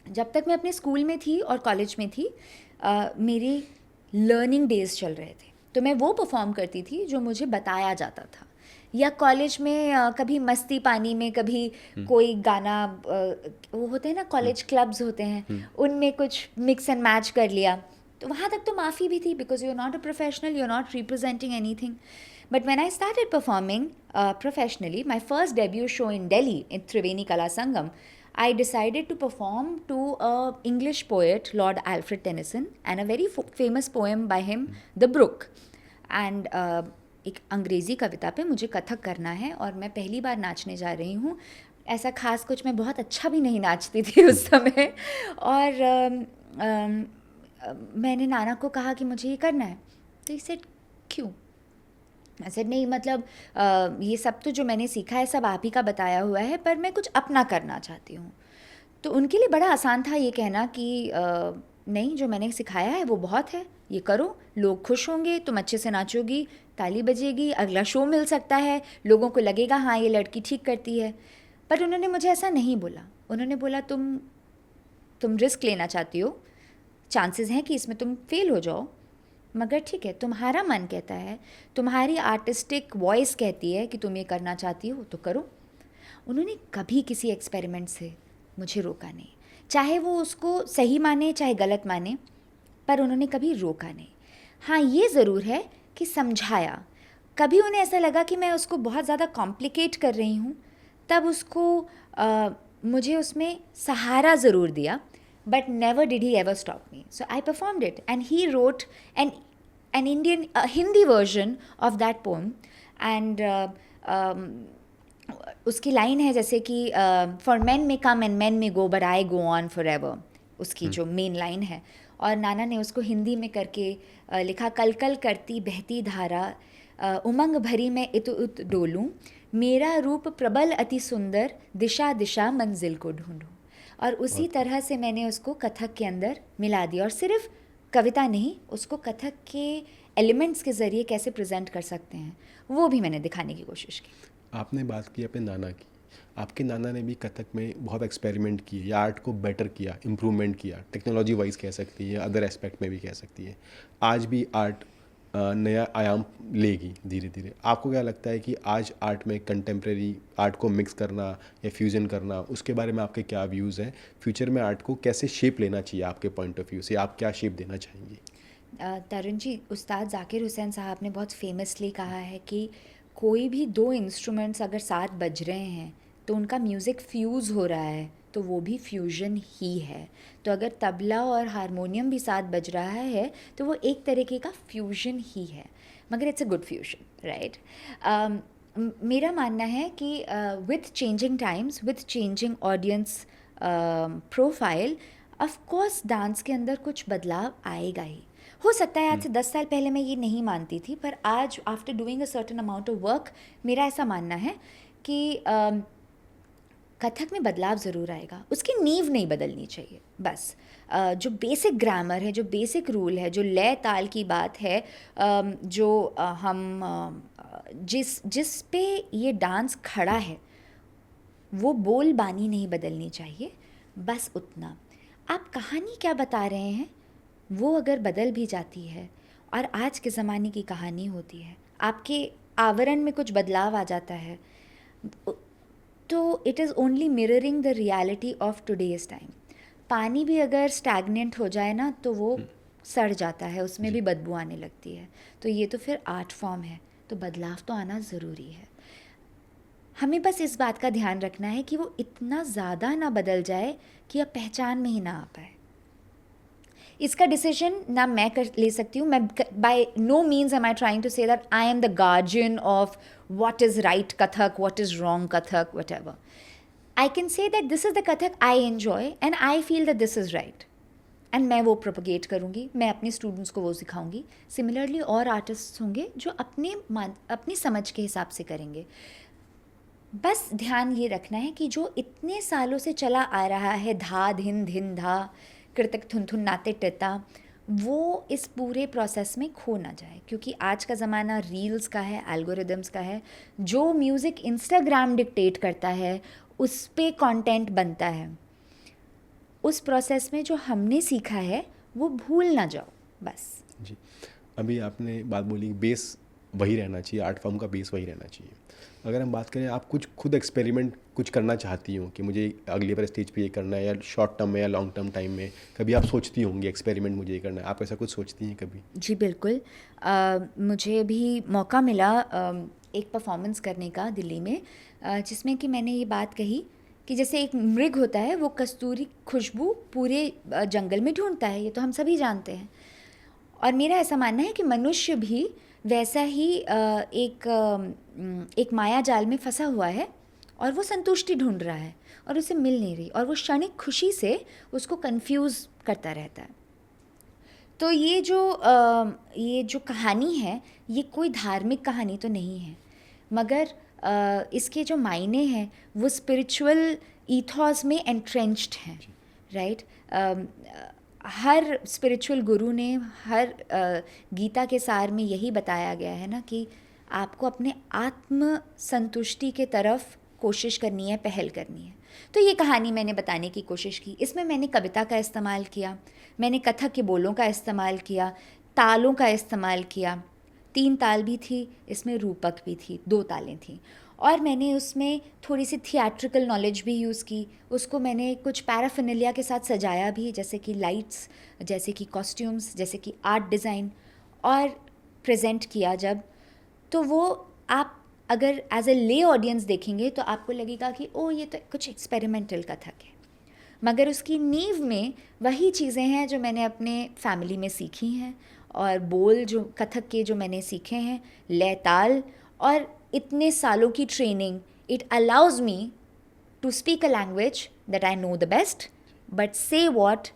जब तक मैं अपने स्कूल में थी और कॉलेज में थी, मेरे लर्निंग डेज चल रहे थे, तो मैं वो परफॉर्म करती थी जो मुझे बताया जाता था। या कॉलेज में कभी मस्ती पानी में कभी कोई गाना, वो होते हैं ना कॉलेज क्लब्स होते हैं, उनमें कुछ मिक्स एंड मैच कर लिया, तो वहाँ तक तो माफ़ी भी थी, because you are not a professional, you are not representing anything. But when I started performing professionally, my first debut show in Delhi, in Triveni Kala Sangam, I decided to perform to a English poet, Lord Alfred Tennyson, and a very famous poem by him, The Brook. And एक अंग्रेज़ी कविता पे मुझे कथक करना है, और मैं पहली बार नाचने जा रही हूँ। ऐसा खास कुछ, मैं बहुत अच्छा भी नहीं नाचती थी उस समय, और मैंने नाना को कहा कि मुझे ये करना है, तो he said क्यों? ऐसे नहीं, मतलब ये सब तो जो मैंने सीखा है सब आप ही का बताया हुआ है, पर मैं कुछ अपना करना चाहती हूँ। तो उनके लिए बड़ा आसान था ये कहना कि नहीं, जो मैंने सिखाया है वो बहुत है, ये करो, लोग खुश होंगे, तुम अच्छे से नाचोगी, ताली बजेगी, अगला शो मिल सकता है, लोगों को लगेगा हाँ ये लड़की ठीक करती है। पर उन्होंने मुझे ऐसा नहीं बोला। उन्होंने बोला तुम रिस्क लेना चाहती हो, चांसेस हैं कि इसमें तुम फेल हो जाओ, मगर ठीक है, तुम्हारा मन कहता है, तुम्हारी आर्टिस्टिक वॉइस कहती है कि तुम ये करना चाहती हो तो करो। उन्होंने कभी किसी एक्सपेरिमेंट से मुझे रोका नहीं, चाहे वो उसको सही माने चाहे गलत माने, पर उन्होंने कभी रोका नहीं। हाँ, ये ज़रूर है कि समझाया, कभी उन्हें ऐसा लगा कि मैं उसको बहुत ज़्यादा कॉम्प्लिकेट कर रही हूँ, तब उसको मुझे उसमें सहारा ज़रूर दिया, but never did he ever stop me. So I performed it and he wrote an Indian Hindi version of that poem. And उसकी लाइन है जैसे कि for man may come and man may go but I go on forever, उसकी जो main line है. और नाना ने उसको हिंदी में करके लिखा, कल कल करती बहती धारा, उमंग भरी मैं इत उत डोलूं, मेरा रूप प्रबल अति सुंदर, दिशा दिशा मंजिल को ढूंढूं. और उसी तरह से मैंने उसको कथक के अंदर मिला दिया. और सिर्फ कविता नहीं, उसको कथक के एलिमेंट्स के ज़रिए कैसे प्रेजेंट कर सकते हैं वो भी मैंने दिखाने की कोशिश की. आपने बात की अपने नाना की. आपके नाना ने भी कथक में बहुत एक्सपेरिमेंट किए या आर्ट को बेटर किया, इम्प्रूवमेंट किया, टेक्नोलॉजी वाइज कह सकती है, अदर एस्पेक्ट में भी कह सकती है. आज भी आर्ट नया आयाम लेगी धीरे धीरे. आपको क्या लगता है कि आज आर्ट में कंटेम्प्रेरी आर्ट को मिक्स करना या फ्यूज़न करना, उसके बारे में आपके क्या व्यूज़ हैं? फ्यूचर में आर्ट को कैसे शेप लेना चाहिए आपके पॉइंट ऑफ व्यू से, आप क्या शेप देना चाहेंगे? तरुण जी, उस्ताद ज़ाकिर हुसैन साहब ने बहुत फेमसली कहा है कि कोई भी दो इंस्ट्रूमेंट्स अगर साथ बज रहे हैं तो उनका म्यूज़िक फ्यूज़ हो रहा है, तो वो भी फ्यूजन ही है. तो अगर तबला और हारमोनियम भी साथ बज रहा है तो वो एक तरीके का फ्यूजन ही है, मगर it's a good fusion, right. मेरा मानना है कि with changing times, with changing audience profile, of course dance के अंदर कुछ बदलाव आएगा ही. हो सकता है आज से 10 साल पहले मैं ये नहीं मानती थी, पर आज after doing a certain amount of work मेरा ऐसा मानना है कि कथक में बदलाव ज़रूर आएगा. उसकी नींव नहीं बदलनी चाहिए बस. जो बेसिक ग्रामर है, जो बेसिक रूल है, जो लय ताल की बात है, जो हम जिस पे ये डांस खड़ा है, वो बोल बानी नहीं बदलनी चाहिए, बस उतना. आप कहानी क्या बता रहे हैं वो अगर बदल भी जाती है और आज के ज़माने की कहानी होती है, आपके आवरण में कुछ बदलाव आ जाता है, तो it is only mirroring the reality of today's time. पानी भी अगर स्टैगनेंट हो जाए ना तो वो सड़ जाता है, उसमें भी बदबू आने लगती है. तो ये तो फिर आर्ट फॉर्म है, तो बदलाव तो आना ज़रूरी है. हमें बस इस बात का ध्यान रखना है कि वो इतना ज़्यादा ना बदल जाए कि अब पहचान में ही ना आ पाए. इसका डिसीजन ना मैं कर ले सकती हूँ. मैं by no means am I trying to say that I am the guardian of what is right Kathak, what is wrong Kathak, whatever. I can say that this is the Kathak I enjoy and I feel that this is right, and मैं वो propagate करूँगी, मैं अपने students को वो सिखाऊंगी. Similarly और artist होंगे जो अपनी समझ के हिसाब से करेंगे. बस ध्यान ये रखना है कि जो इतने सालों से चला आ रहा है, धा धिन धिन धा, कृतक थुन थुन नाते टिता, वो इस पूरे प्रोसेस में खो ना जाए. क्योंकि आज का ज़माना रील्स का है, एल्गोरिदम्स का है. जो म्यूज़िक इंस्टाग्राम डिक्टेट करता है उस पे कंटेंट बनता है. उस प्रोसेस में जो हमने सीखा है वो भूल ना जाओ बस. जी, अभी आपने बात बोली बेस वही रहना चाहिए, आर्ट फॉर्म का बेस वही रहना चाहिए. अगर हम बात करें, आप कुछ खुद एक्सपेरिमेंट कुछ करना चाहती हो कि मुझे अगली बार स्टेज पे ये करना है, या शॉर्ट टर्म में या लॉन्ग टर्म टाइम में कभी आप सोचती होंगी एक्सपेरिमेंट मुझे ये करना है, आप ऐसा कुछ सोचती हैं कभी? जी बिल्कुल. मुझे भी मौका मिला एक परफॉर्मेंस करने का दिल्ली में, जिसमें कि मैंने ये बात कही कि जैसे एक मृग होता है, वो कस्तूरी खुशबू पूरे जंगल में ढूंढता है, ये तो हम सभी जानते हैं. और मेरा ऐसा मानना है कि मनुष्य भी वैसा ही एक माया जाल में फंसा हुआ है और वो संतुष्टि ढूंढ रहा है और उसे मिल नहीं रही, और वो क्षणिक खुशी से उसको कंफ्यूज करता रहता है. तो ये जो कहानी है, ये कोई धार्मिक कहानी तो नहीं है, मगर इसके जो मायने हैं वो स्पिरिचुअल ईथॉस में एंट्रेंच्ड हैं, राइट. हर स्पिरिचुअल गुरु ने, हर गीता के सार में यही बताया गया है ना कि आपको अपने आत्म संतुष्टि के तरफ कोशिश करनी है, पहल करनी है. तो ये कहानी मैंने बताने की कोशिश की. इसमें मैंने कविता का इस्तेमाल किया, मैंने कथक के बोलों का इस्तेमाल किया, तालों का इस्तेमाल किया. 3 ताल भी थी, इसमें रूपक भी थी, 2 तालें थीं. और मैंने उसमें थोड़ी सी थिएट्रिकल नॉलेज भी यूज़ की. उसको मैंने कुछ पैराफिनेलिया के साथ सजाया भी, जैसे कि लाइट्स, जैसे कि कॉस्ट्यूम्स, जैसे कि आर्ट डिज़ाइन, और प्रेजेंट किया जब, तो वो आप अगर एज ए ले ऑडियंस देखेंगे तो आपको लगेगा कि ओ ये तो कुछ एक्सपेरिमेंटल कथक है, मगर उसकी नींव में वही चीज़ें हैं जो मैंने अपने फैमिली में सीखी हैं, और बोल जो कथक के जो मैंने सीखे हैं, लय ताल, और इतने सालों की training, it allows me to speak a language that I know the best but say what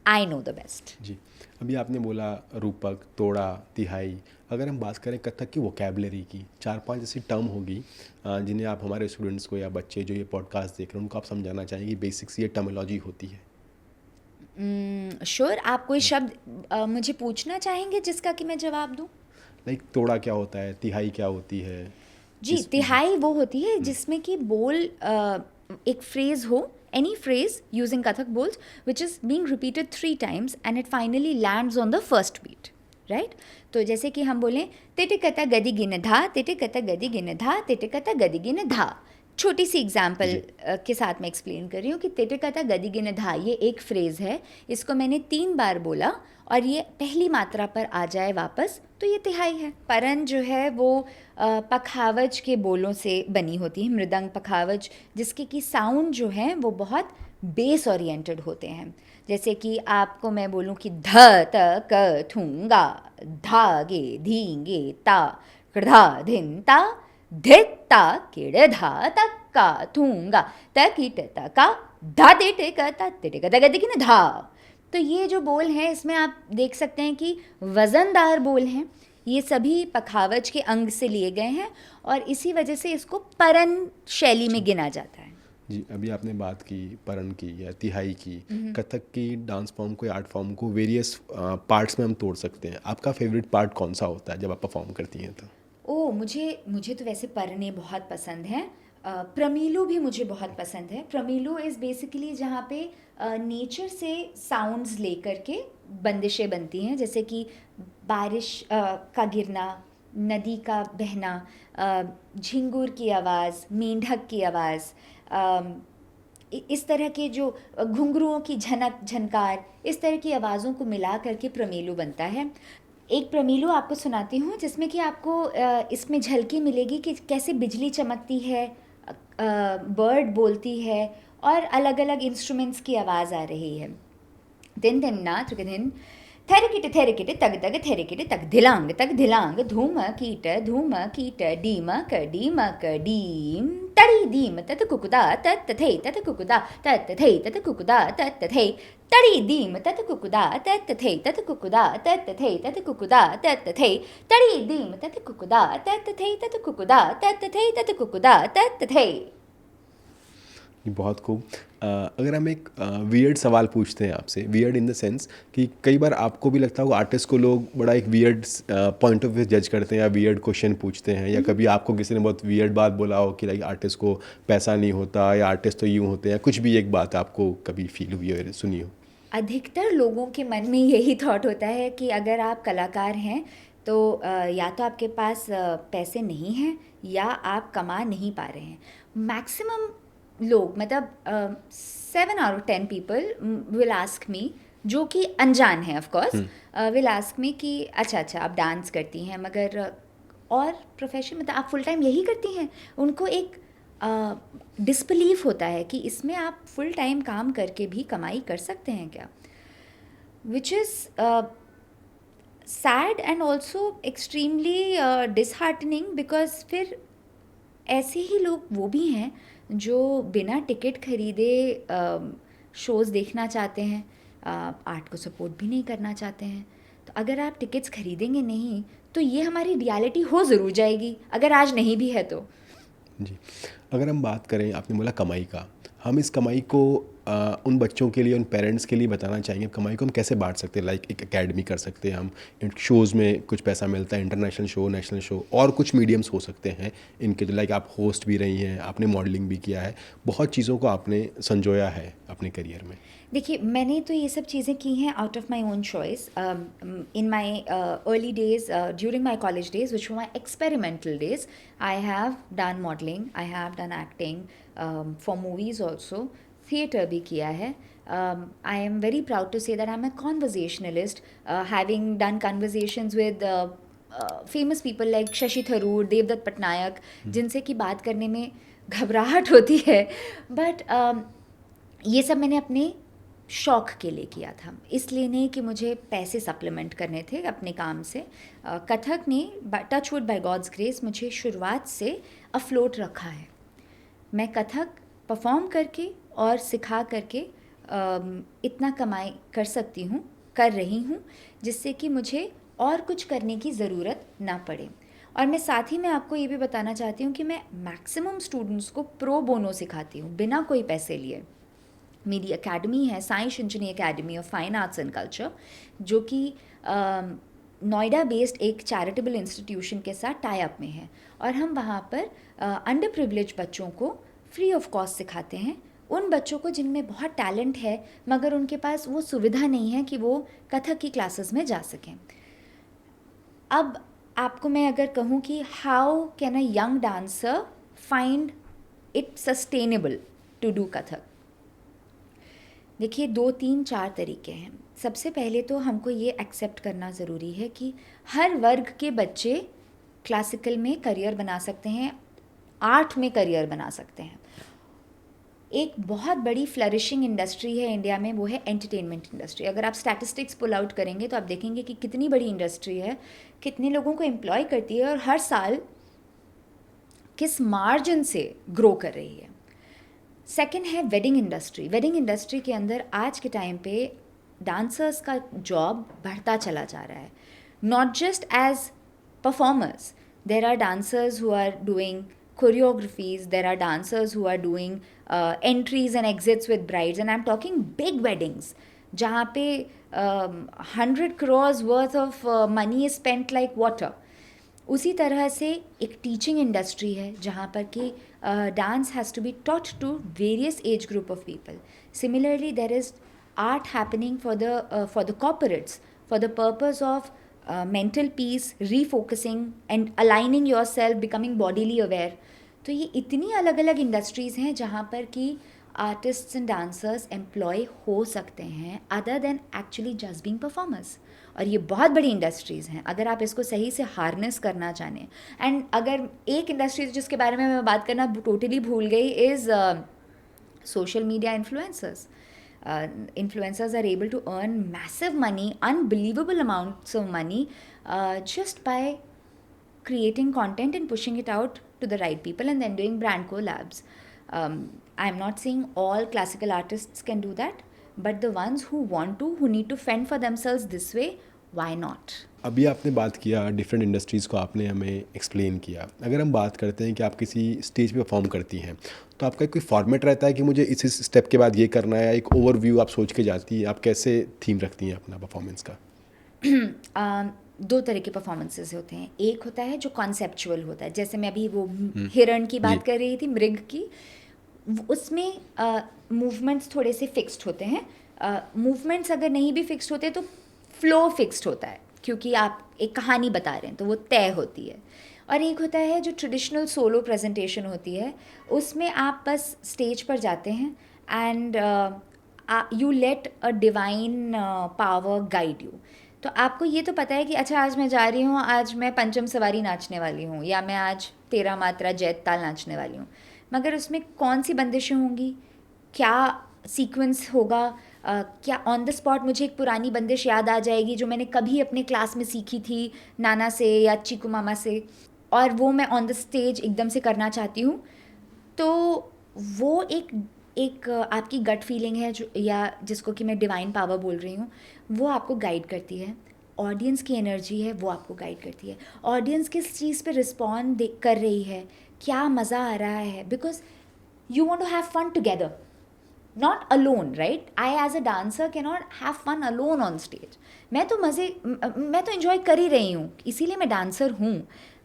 I know the best. जी, अभी आपने बोला रूपक, तोड़ा, तिहाई। अगर हम बात करें कथक की वोकेबलरी की, 4-5 ऐसी टर्म होगी जिन्हें आप हमारे स्टूडेंट्स को या बच्चे जो ये पॉडकास्ट देख रहे हैं उनको आप समझाना चाहेंगे बेसिक्स ये टर्मिनोलॉजी होती है। श्योर, आप कोई शब्द मुझे पूछना चाहेंगे जिसका कि मैं जवाब दूं? लाइक तोड़ा क्या होता है, तिहाई क्या होती है? जी, इस तिहाई वो होती है जिसमें कि बोल एक फ्रेज हो, एनी फ्रेज यूजिंग कथक बोल्स which is being repeated 3 times and it finally lands on the first beat, right? तो जैसे कि हम बोलें तिटिकता गदि गिन धा, तिटिकता गदि गिन धा, तिटिकता गदि गिन धा। छोटी सी एग्जाम्पल के साथ मैं एक्सप्लेन कर रही हूँ कि तिटिकता गदि गिन धा ये एक फ्रेज़ है, इसको मैंने 3 बार बोला और ये पहली मात्रा पर आ जाए वापस तो ये तिहाई है। परन जो है वो पखावज के बोलों से बनी होती है, मृदंग पखावज, जिसके कि साउंड जो है वो बहुत बेस ओरिएंटेड होते हैं। जैसे कि आपको मैं बोलूँ कि ध त क थूंगा, धा गे धींगे ता कृधा धिन ता धित ता किड़ धा तक्का थूंगा तकिट तका धा तिटे का ता तिटे का तक दिखने धा। तो ये जो बोल हैं इसमें आप देख सकते हैं कि वज़नदार बोल हैं, ये सभी पखावज के अंग से लिए गए हैं और इसी वजह से इसको परन शैली में गिना जाता है। जी, अभी आपने बात की परन की या तिहाई की। कथक की डांस फॉर्म को या आर्ट फॉर्म को वेरियस पार्ट्स में हम तोड़ सकते हैं। आपका फेवरेट पार्ट कौन सा होता है जब आप परफॉर्म करती हैं तो? मुझे तो वैसे परने बहुत पसंद हैं। प्रमीलू भी मुझे बहुत पसंद है। प्रमीलू इज़ बेसिकली जहाँ पे नेचर से साउंड्स लेकर के बंदिशें बनती हैं, जैसे कि बारिश का गिरना, नदी का बहना, झिंगुर की आवाज़, मेंढक की आवाज़, इस तरह के जो घुंघरुओं की झनक झनकार, इस तरह की आवाज़ों को मिला करके प्रमीलू बनता है। एक प्रमीलू आपको सुनाती हूँ जिसमें कि आपको इसमें झलकी मिलेगी कि कैसे बिजली चमकती है, बर्ड बोलती है और अलग अलग इंस्ट्रूमेंट्स की आवाज़ आ रही है। दिन दिन ना त्रिगदिन थेरिकिट तग तग थेरिकिट तग धिलांग धूम कीट डीम क डीम तड़ी दीम तत कुकुदा तत थे तत कुकुदा तत थे तत कुकुदा तत थे तड़ी दीम तत कुकुदा तत थे तत कुकुदा तत थे तत कुकुदा तत थे तड़ी दीम तत कुकुदा तत थे तत कुकुदा तत थे तत कुकुदा तत थे। ये बहुत खूब। अगर हम एक वियर्ड सवाल पूछते हैं आपसे, वियर्ड इन द सेंस कि कई बार आपको भी लगता होगा आर्टिस्ट को लोग बड़ा एक वियर्ड पॉइंट ऑफ व्यू जज करते हैं या वियर्ड क्वेश्चन पूछते हैं, या कभी आपको किसी ने बहुत वियर्ड बात बोला हो कि लाइक आर्टिस्ट को पैसा नहीं होता या आर्टिस्ट तो यूँ होते हैं, कुछ भी एक बात आपको कभी फील हुई हो, सुनी हो? अधिकतर लोगों के मन में यही थॉट होता है कि अगर आप कलाकार हैं तो या तो आपके पास पैसे नहीं हैं या आप कमा नहीं पा रहे हैं। मैक्सिमम लोग, मतलब 7 out of 10 people will ask me, जो कि अनजान है of course, will ask me कि अच्छा आप डांस करती हैं मगर और प्रोफेशन, मतलब आप फुल टाइम यही करती हैं। उनको एक डिसबिलीफ होता है कि इसमें आप फुल टाइम काम करके भी कमाई कर सकते हैं क्या, which is sad and also extremely disheartening, because फिर ऐसे ही लोग वो भी हैं जो बिना टिकट खरीदे शोज़ देखना चाहते हैं, आर्ट को सपोर्ट भी नहीं करना चाहते हैं। तो अगर आप टिकट्स खरीदेंगे नहीं तो ये हमारी रियलिटी हो ज़रूर जाएगी, अगर आज नहीं भी है तो। जी, अगर हम बात करें, आपने बोला कमाई का, हम इस कमाई को उन बच्चों के लिए, उन पेरेंट्स के लिए बताना चाहेंगे कमाई को हम कैसे बांट सकते हैं। लाइक एक एकेडमी कर सकते हैं हम, इन शोज़ में कुछ पैसा मिलता है, इंटरनेशनल शो, नेशनल शो, और कुछ मीडियम्स हो सकते हैं इनके जो, लाइक आप होस्ट भी रही हैं, आपने मॉडलिंग भी किया है, बहुत चीज़ों को आपने संजोया है अपने करियर में। देखिए, मैंने तो ये सब चीज़ें की हैं out of my own choice. In my early days, during my college days which were my experimental days, I have done modelling, I have done acting for movies also, theatre भी किया है। I am very proud to say that I am a conversationalist, having done conversations with famous people like Shashi Tharoor, Devdutt Pattanaik, जिनसे कि बात करने में घबराहट होती है, बट ये सब मैंने अपने शौक के लिए किया था, इसलिए नहीं कि मुझे पैसे सप्लीमेंट करने थे अपने काम से। कथक ने touch wood by God's grace मुझे शुरुआत से अफ्लोट रखा है। मैं कथक परफॉर्म करके और सिखा करके इतना कमाई कर सकती हूँ, कर रही हूँ, जिससे कि मुझे और कुछ करने की ज़रूरत ना पड़े। और मैं साथ ही में आपको ये भी बताना चाहती हूँ कि मैं मैक्सिमम स्टूडेंट्स को प्रो बोनो सिखाती हूँ, बिना कोई पैसे लिए। मेरी एकेडमी है साई शिंचनी academy of fine arts and culture, जो कि नोएडा बेस्ड एक चैरिटेबल इंस्टीट्यूशन के साथ टाई अप में है, और हम वहाँ पर अंडर प्रिविलेज बच्चों को फ्री ऑफ कॉस्ट सिखाते हैं। उन बच्चों को जिनमें बहुत टैलेंट है मगर उनके पास वो सुविधा नहीं है कि वो कथक की क्लासेस में जा सकें। अब आपको मैं अगर कहूँ कि how can a young dancer find it sustainable to do Kathak, देखिए 2, 3, 4 तरीके हैं। सबसे पहले तो हमको ये एक्सेप्ट करना ज़रूरी है कि हर वर्ग के बच्चे क्लासिकल में करियर बना सकते हैं, आर्ट में करियर बना सकते हैं। एक बहुत बड़ी फ्लरिशिंग इंडस्ट्री है इंडिया में, वो है एंटरटेनमेंट इंडस्ट्री। अगर आप स्टैटिस्टिक्स पुल आउट करेंगे तो आप देखेंगे कि कितनी बड़ी इंडस्ट्री है, कितने लोगों को एम्प्लॉय करती है और हर साल किस मार्जिन से ग्रो कर रही है। सेकेंड है वेडिंग इंडस्ट्री। वेडिंग इंडस्ट्री के अंदर आज के टाइम पे डांसर्स का जॉब बढ़ता चला जा रहा है, not just as performers. There are dancers who are doing choreographies, there are dancers who are doing entries and exits with brides, and I'm talking big weddings जहाँ पे 100 crores worth of money is spent like water. उसी तरह से एक teaching industry है जहाँ पर कि dance has to be taught to various age group of people. Similarly there is art happening for the corporates for the purpose of mental peace, refocusing and aligning yourself, becoming bodily aware. तो ये इतनी अलग अलग industries हैं जहाँ पर कि artists and dancers employ हो सकते हैं other than actually just being performers. और ये बहुत बड़ी इंडस्ट्रीज़ हैं अगर आप इसको सही से हार्नेस करना चाहें. एंड अगर एक इंडस्ट्री जिसके बारे में मैं बात करना टोटली भूल गई is social media influencers. Influencers are able to earn massive money, unbelievable amounts of money, just by creating content and pushing it out to the right people and then doing brand collabs. I'm not saying all classical artists can do that, but the ones who want to, who need to fend for themselves this way, why not? अभी आपने बात किया different industries को, आपने हमें explain किया. अगर हम बात करते हैं कि आप किसी स्टेज पे परफॉर्म करती हैं तो आपका कोई फॉर्मेट रहता है कि मुझे इस स्टेप के बाद ये करना है, एक ओवरव्यू आप सोच के जाती है, आप कैसे थीम रखती हैं अपना परफॉर्मेंस का? 2 तरह के परफॉर्मेंसेस होते हैं. एक होता है जो कॉन्सेप्चुअल होता है, जैसे मैं अभी वो हिरण की बात कर रही थी, मृग की. उसमें मूवमेंट्स थोड़े से फिक्स्ड होते हैं. मूवमेंट्स अगर नहीं भी फिक्स्ड होते तो फ्लो फिक्स्ड होता है क्योंकि आप एक कहानी बता रहे हैं तो वो तय होती है. और एक होता है जो ट्रेडिशनल सोलो प्रेजेंटेशन होती है, उसमें आप बस स्टेज पर जाते हैं and you let a divine power guide you. तो आपको ये तो पता है कि अच्छा आज मैं जा रही हूँ, आज मैं पंचम सवारी नाचने वाली हूँ या मैं आज 13 मात्रा जैत ताल नाचने वाली हूँ, मगर उसमें कौन सी बंदिशें होंगी, क्या सीक्वेंस होगा, क्या ऑन द स्पॉट मुझे एक पुरानी बंदिश याद आ जाएगी जो मैंने कभी अपने क्लास में सीखी थी नाना से या चीकू मामा से, और वो मैं ऑन द स्टेज एकदम से करना चाहती हूँ. तो वो एक आपकी गट फीलिंग है जो, या जिसको कि मैं डिवाइन पावर बोल रही हूँ, वो आपको गाइड करती है. ऑडियंस की एनर्जी है वो आपको गाइड करती है. ऑडियंस किस चीज़ पे रिस्पॉन्ड कर रही है, क्या मज़ा आ रहा है, because you want to have fun together, not alone, right? I as a dancer cannot have fun alone on stage. मैं तो enjoy कर ही रही हूँ, इसीलिए मैं डांसर हूँ.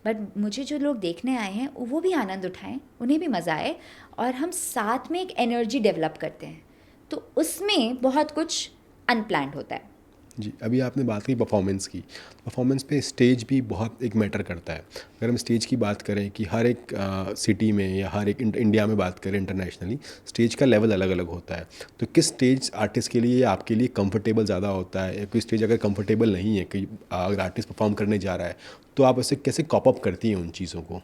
बट मुझे जो लोग देखने आए हैं वो भी आनंद उठाएं, उन्हें भी मज़ा आए और हम साथ में एक एनर्जी डेवलप करते हैं. तो उसमें बहुत कुछ अनप्लान्ड होता है. जी, अभी आपने बात की परफॉर्मेंस की। परफॉर्मेंस पे स्टेज भी बहुत एक मैटर करता है। अगर हम स्टेज की बात करें कि हर एक सिटी में या हर एक इंडिया में बात करें इंटरनेशनली, स्टेज का लेवल अलग-अलग होता है। तो किस स्टेज आर्टिस्ट के लिए आपके लिए कंफर्टेबल ज़्यादा होता है, या कोई स्टेज अगर कंफर्टेबल नहीं है कि अगर आर्टिस्ट परफॉर्म करने जा रहा है, तो आप उसे कैसे कॉप अप करती हैं उन चीज़ों को?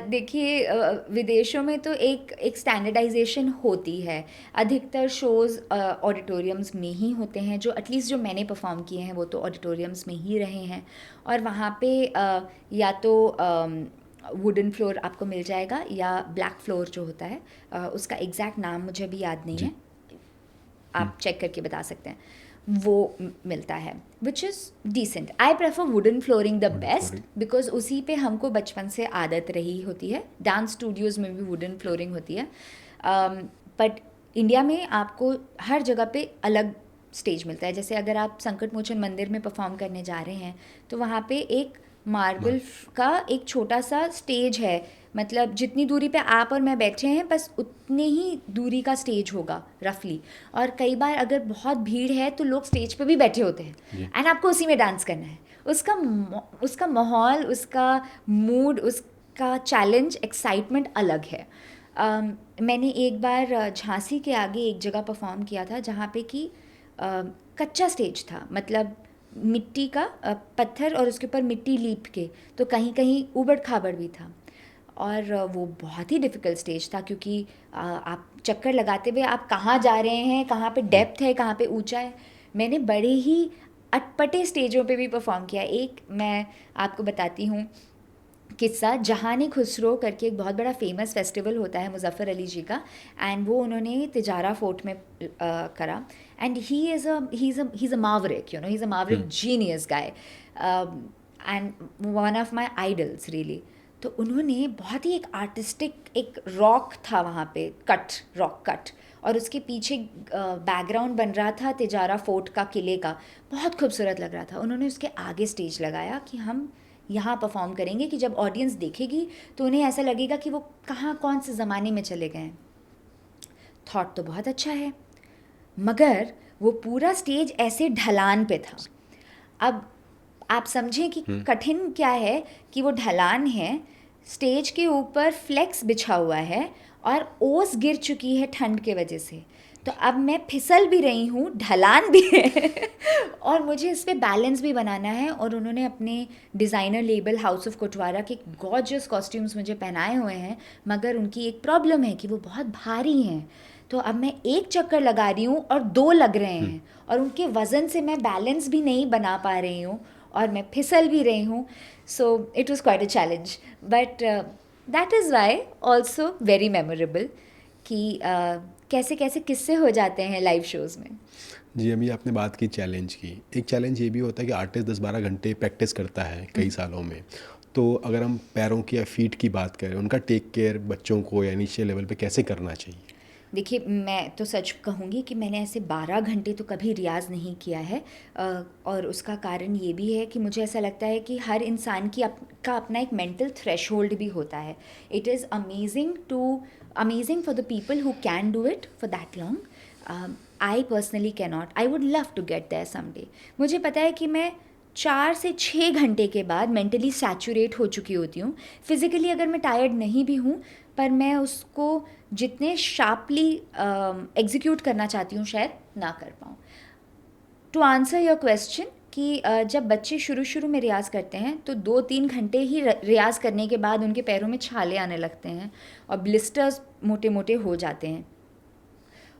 देखिए, विदेशों में तो एक एक स्टैंडर्डाइजेशन होती है। अधिकतर शोज़ ऑडिटोरियम्स में ही होते हैं, जो एटलीस्ट जो मैंने परफॉर्म किए हैं वो तो ऑडिटोरियम्स में ही रहे हैं। और वहाँ पे या तो वुडन फ्लोर आपको मिल जाएगा या ब्लैक फ्लोर जो होता है, उसका एग्जैक्ट नाम मुझे भी याद नहीं जी। है, आप चेक करके बता सकते हैं, वो मिलता है, which is decent. I prefer wooden flooring the wooden best, flooring. Because उसी पे हमको बचपन से आदत रही होती है। डांस स्टूडियोज़ में भी वुडन फ्लोरिंग होती है, बट इंडिया में आपको हर जगह पे अलग स्टेज मिलता है। जैसे अगर आप संकट मोचन मंदिर में परफॉर्म करने जा रहे हैं, तो वहाँ पे एक मार्बल का एक छोटा सा स्टेज है, मतलब जितनी दूरी पे आप और मैं बैठे हैं बस उतनी ही दूरी का स्टेज होगा रफली। और कई बार अगर बहुत भीड़ है तो लोग स्टेज पे भी बैठे होते हैं, जी। एंड आपको उसी में डांस करना है। उसका माहौल, उसका मूड, उसका चैलेंज, एक्साइटमेंट अलग है। मैंने एक बार झांसी के आगे एक जगह परफॉर्म किया था जहाँ पे कि कच्चा स्टेज था, मतलब मिट्टी का पत्थर और उसके ऊपर मिट्टी लीप के, तो कहीं कहीं ऊबड़ खाबड़ भी था। और वो बहुत ही डिफ़िकल्ट स्टेज था, क्योंकि आप चक्कर लगाते हुए आप कहाँ जा रहे हैं, कहाँ पे डेप्थ है, कहाँ पे ऊंचा है। मैंने बड़े ही अटपटे स्टेजों पे भी परफॉर्म किया। एक मैं आपको बताती हूँ किस्सा। जहानी खुसरो करके एक बहुत बड़ा फेमस फेस्टिवल होता है मुज़फ़्फ़र अली जी का, एंड वो उन्होंने तिजारा फोर्ट में करा। And he is a maverick, he is a maverick genius guy, and one of my idols really. तो उन्होंने बहुत ही एक आर्टिस्टिक, एक रॉक था वहाँ पे, रॉक कट, और उसके पीछे बैकग्राउंड बन रहा था तिजारा फोर्ट का, किले का, बहुत खूबसूरत लग रहा था। उन्होंने उसके आगे स्टेज लगाया कि हम यहाँ परफॉर्म करेंगे कि जब ऑडियंस देखेगी तो उन्हें ऐसा लगेगा कि वो कहाँ कौन से ज़माने में चले गए हैं। थॉट तो बहुत अच्छा है, मगर वो पूरा स्टेज ऐसे ढलान पे था। अब आप समझें कि कठिन क्या है, कि वो ढलान है, स्टेज के ऊपर फ्लेक्स बिछा हुआ है और ओस गिर चुकी है ठंड के वजह से। तो अब मैं फिसल भी रही हूँ, ढलान भी है और मुझे इस पे बैलेंस भी बनाना है। और उन्होंने अपने डिज़ाइनर लेबल हाउस ऑफ कोटवारा के गॉर्जियस कॉस्ट्यूम्स मुझे पहनाए हुए हैं, मगर उनकी एक प्रॉब्लम है कि वो बहुत भारी हैं। तो अब मैं एक चक्कर लगा रही हूँ और दो लग रहे हैं, और उनके वज़न से मैं बैलेंस भी नहीं बना पा रही हूँ और मैं फिसल भी रही हूँ। So it was quite a challenge, but that is why also very memorable, कि कैसे कैसे किस्से हो जाते हैं लाइव शोज़ में। जी, अभी आपने बात की चैलेंज की। एक चैलेंज ये भी होता है कि आर्टिस्ट 10-12 घंटे प्रैक्टिस करता है कई सालों में। तो अगर हम पैरों की या फीट की बात करें, उनका टेक केयर बच्चों को या इनिशियल लेवल पे कैसे करना चाहिए? देखिए, मैं तो सच कहूँगी कि मैंने ऐसे 12 घंटे तो कभी रियाज़ नहीं किया है, और उसका कारण ये भी है कि मुझे ऐसा लगता है कि हर इंसान का अपना एक मेंटल थ्रेशोल्ड भी होता है। It is amazing for the people who can do it for that long. I personally can not. I would love to get there someday. मुझे पता है कि मैं 4 से 6 घंटे के बाद मेंटली सैचुरेट हो चुकी होती हूँ। फिज़िकली अगर मैं टायर्ड नहीं भी हूँ, पर मैं उसको जितने शार्पली एग्जीक्यूट करना चाहती हूँ शायद ना कर पाऊँ। टू आंसर योर क्वेश्चन, कि जब बच्चे शुरू शुरू में रियाज़ करते हैं तो 2-3 घंटे ही रियाज़ करने के बाद उनके पैरों में छाले आने लगते हैं और ब्लिस्टर्स मोटे मोटे हो जाते हैं,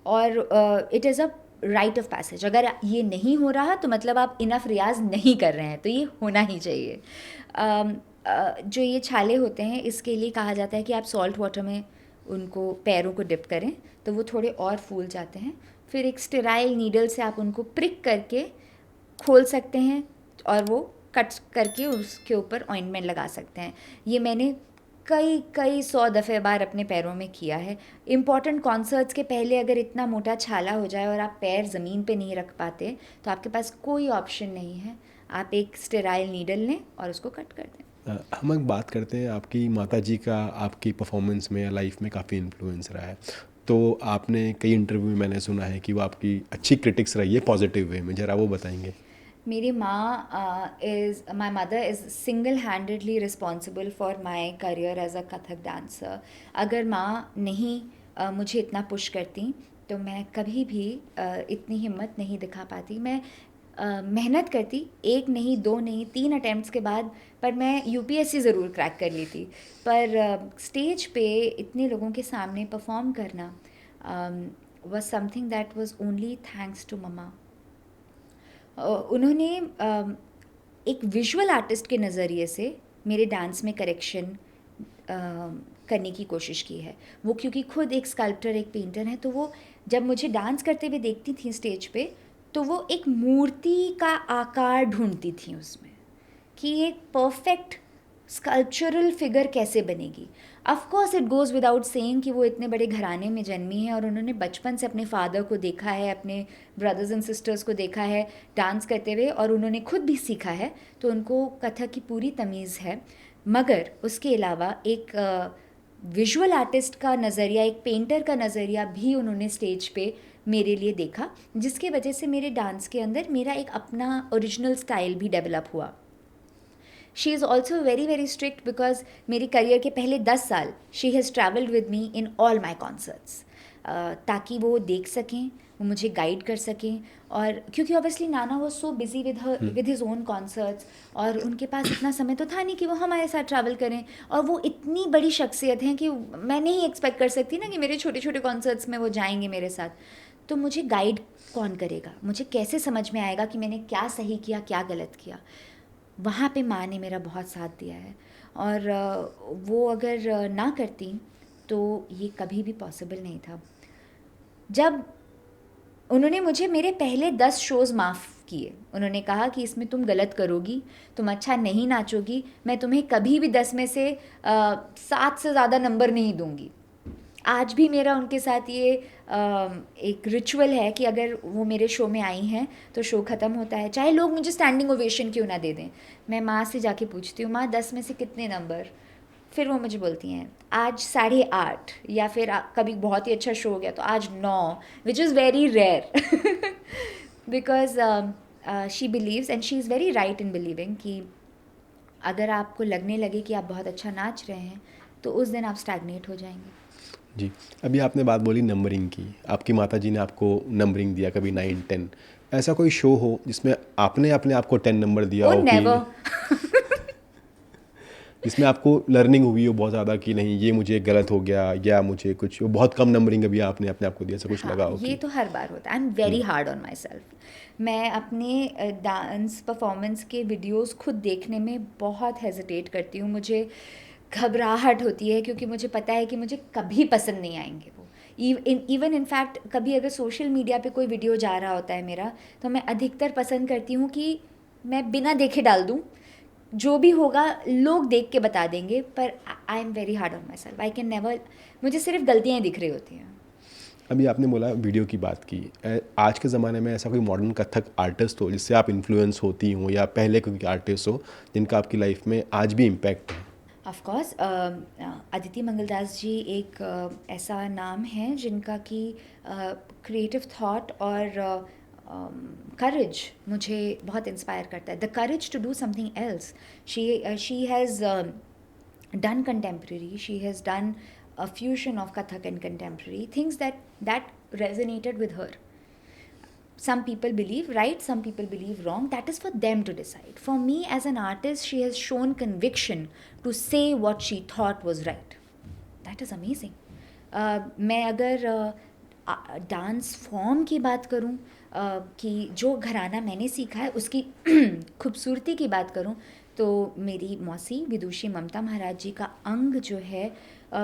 और it is a right of passage. अगर ये नहीं हो रहा तो मतलब आप इनफ रियाज नहीं कर रहे हैं, तो ये होना ही चाहिए। जो ये छाले होते हैं, इसके लिए कहा जाता है कि आप सॉल्ट वाटर में उनको, पैरों को डिप करें तो वो थोड़े और फूल जाते हैं। फिर एक स्टेराइल नीडल से आप उनको प्रिक करके खोल सकते हैं और वो कट करके उसके ऊपर ऑइंटमेंट लगा सकते हैं। ये मैंने कई कई 100 दफ़े बार अपने पैरों में किया है। इम्पॉर्टेंट कॉन्सर्ट्स के पहले अगर इतना मोटा छाला हो जाए और आप पैर ज़मीन पे नहीं रख पाते, तो आपके पास कोई ऑप्शन नहीं है, आप एक स्टेराइल नीडल लें और उसको कट कर दें। हम एक बात करते हैं, आपकी माताजी का आपकी परफॉर्मेंस में या लाइफ में काफ़ी इन्फ्लुएंस रहा है। तो आपने कई इंटरव्यू में मैंने सुना है कि वो आपकी अच्छी क्रिटिक्स रही है पॉजिटिव वे में, ज़रा वो बताएंगे। मेरी माँ my mother is single handedly responsible for my career as a Kathak dancer. अगर माँ नहीं मुझे इतना पुश करती तो मैं कभी भी इतनी हिम्मत नहीं दिखा पाती। मैं मेहनत करती, एक नहीं, दो नहीं, 3 अटेम्प्ट्स के बाद, पर मैं यूपीएससी ज़रूर क्रैक कर ली थी। पर स्टेज पे इतने लोगों के सामने परफॉर्म करना was something that was only thanks to mumma. उन्होंने एक विजुअल आर्टिस्ट के नज़रिए से मेरे डांस में करेक्शन करने की कोशिश की है। वो क्योंकि खुद एक स्कल्प्टर, एक पेंटर है, तो वो जब मुझे डांस करते हुए देखती थी स्टेज पे, तो वो एक मूर्ति का आकार ढूंढती थी उसमें कि एक परफेक्ट स्कल्पचरल फिगर कैसे बनेगी। Of course it goes without saying कि वो इतने बड़े घराने में जन्मी है और उन्होंने बचपन से अपने फादर को देखा है, अपने ब्रदर्स एंड सिस्टर्स को देखा है डांस करते हुए, और उन्होंने खुद भी सीखा है, तो उनको कथक की पूरी तमीज़ है। मगर उसके अलावा एक विजुअल आर्टिस्ट का नज़रिया, एक पेंटर का नज़रिया भी उन्होंने स्टेज पे मेरे लिए देखा, जिसकी वजह से मेरे डांस के अंदर मेरा एक अपना ओरिजिनल स्टाइल भी डेवलप हुआ। She is also very very strict because मेरी करियर के पहले 10 साल she has travelled with me in all my concerts, ताकि वो देख सकें, वो मुझे गाइड कर सकें। और क्योंकि obviously Nana was so busy with his own concerts, और उनके पास इतना समय तो था नहीं कि वो हमारे साथ ट्रैवल करें। और वो इतनी बड़ी शख्सियत हैं कि मैं नहीं एक्सपेक्ट कर सकती ना कि मेरे छोटे छोटे कॉन्सर्ट्स में वो जाएंगे मेरे साथ। तो मुझे गाइड कौन करेगा, मुझे कैसे समझ में आएगा कि मैंने क्या सही किया, क्या गलत किया। वहाँ पे माँ ने मेरा बहुत साथ दिया है, और वो अगर ना करती तो ये कभी भी पॉसिबल नहीं था। जब उन्होंने मुझे मेरे पहले 10 शोज़ माफ़ किए, उन्होंने कहा कि इसमें तुम गलत करोगी, तुम अच्छा नहीं नाचोगी, मैं तुम्हें कभी भी 10 में से 7 से ज़्यादा नंबर नहीं दूंगी। आज भी मेरा उनके साथ ये एक रिचुअल है कि अगर वो मेरे शो में आई हैं तो शो ख़त्म होता है, चाहे लोग मुझे स्टैंडिंग ओवेशन क्यों ना दे दें, मैं माँ से जाके पूछती हूँ, माँ 10 में से कितने नंबर। फिर वो मुझे बोलती हैं आज 8.5, या फिर कभी बहुत ही अच्छा शो हो गया तो आज 9, which is very rare because she believes and she is very right in believing कि अगर आपको लगने लगे कि आप बहुत अच्छा नाच रहे हैं तो उस दिन आप स्टैग्नेट हो जाएंगे। जी, अभी आपने बात बोली नंबरिंग की, आपकी माताजी ने आपको नंबरिंग दिया कभी 9, 10, ऐसा कोई शो हो जिसमें आपने अपने आप को 10 नंबर दिया ओ हो कि नेवर जिसमें आपको लर्निंग हुई हो बहुत ज़्यादा कि नहीं ये मुझे गलत हो गया, या मुझे कुछ बहुत कम नंबरिंग अभी आपने अपने आप को दिया, ऐसा कुछ लगा हाँ, हो ये कि तो हर बार होता है। I am very hard on my self. मैं अपने डांस परफॉर्मेंस के वीडियोस खुद देखने में बहुत हेजिटेट करती हूँ। मुझे घबराहट होती है क्योंकि मुझे पता है कि मुझे कभी पसंद नहीं आएंगे वो। इवन इनफैक्ट कभी अगर सोशल मीडिया पे कोई वीडियो जा रहा होता है मेरा, तो मैं अधिकतर पसंद करती हूँ कि मैं बिना देखे डाल दूँ, जो भी होगा लोग देख के बता देंगे। पर आई am very hard on my self, I can never, मुझे सिर्फ गलतियाँ दिख रही होती हैं। अभी आपने बोला वीडियो की बात की, आज के ज़माने में ऐसा कोई मॉडर्न कथक आर्टिस्ट हो जिससे आप इन्फ्लुएंस होती हो, या पहले कोई आर्टिस्ट हो जिनका आपकी लाइफ में आज भी इम्पैक्ट है? ऑफ कोर्स अदिति मंगलदास जी एक ऐसा नाम है जिनका कि क्रिएटिव थॉट और करेज मुझे बहुत इंस्पायर करता है। The courage to do something else. She has done contemporary, she has done a fusion of Kathak and contemporary, things that resonated with her. Some people believe right, some people believe wrong, that is for them to decide. For me as an artist, she has shown conviction to say what she thought was right. That is amazing. मैं अगर dance form की बात करूं, कि जो घराना मैंने सीखा है उसकी खूबसूरती की बात करूं, तो मेरी मौसी विदुषी ममता महाराज जी का अंग जो है,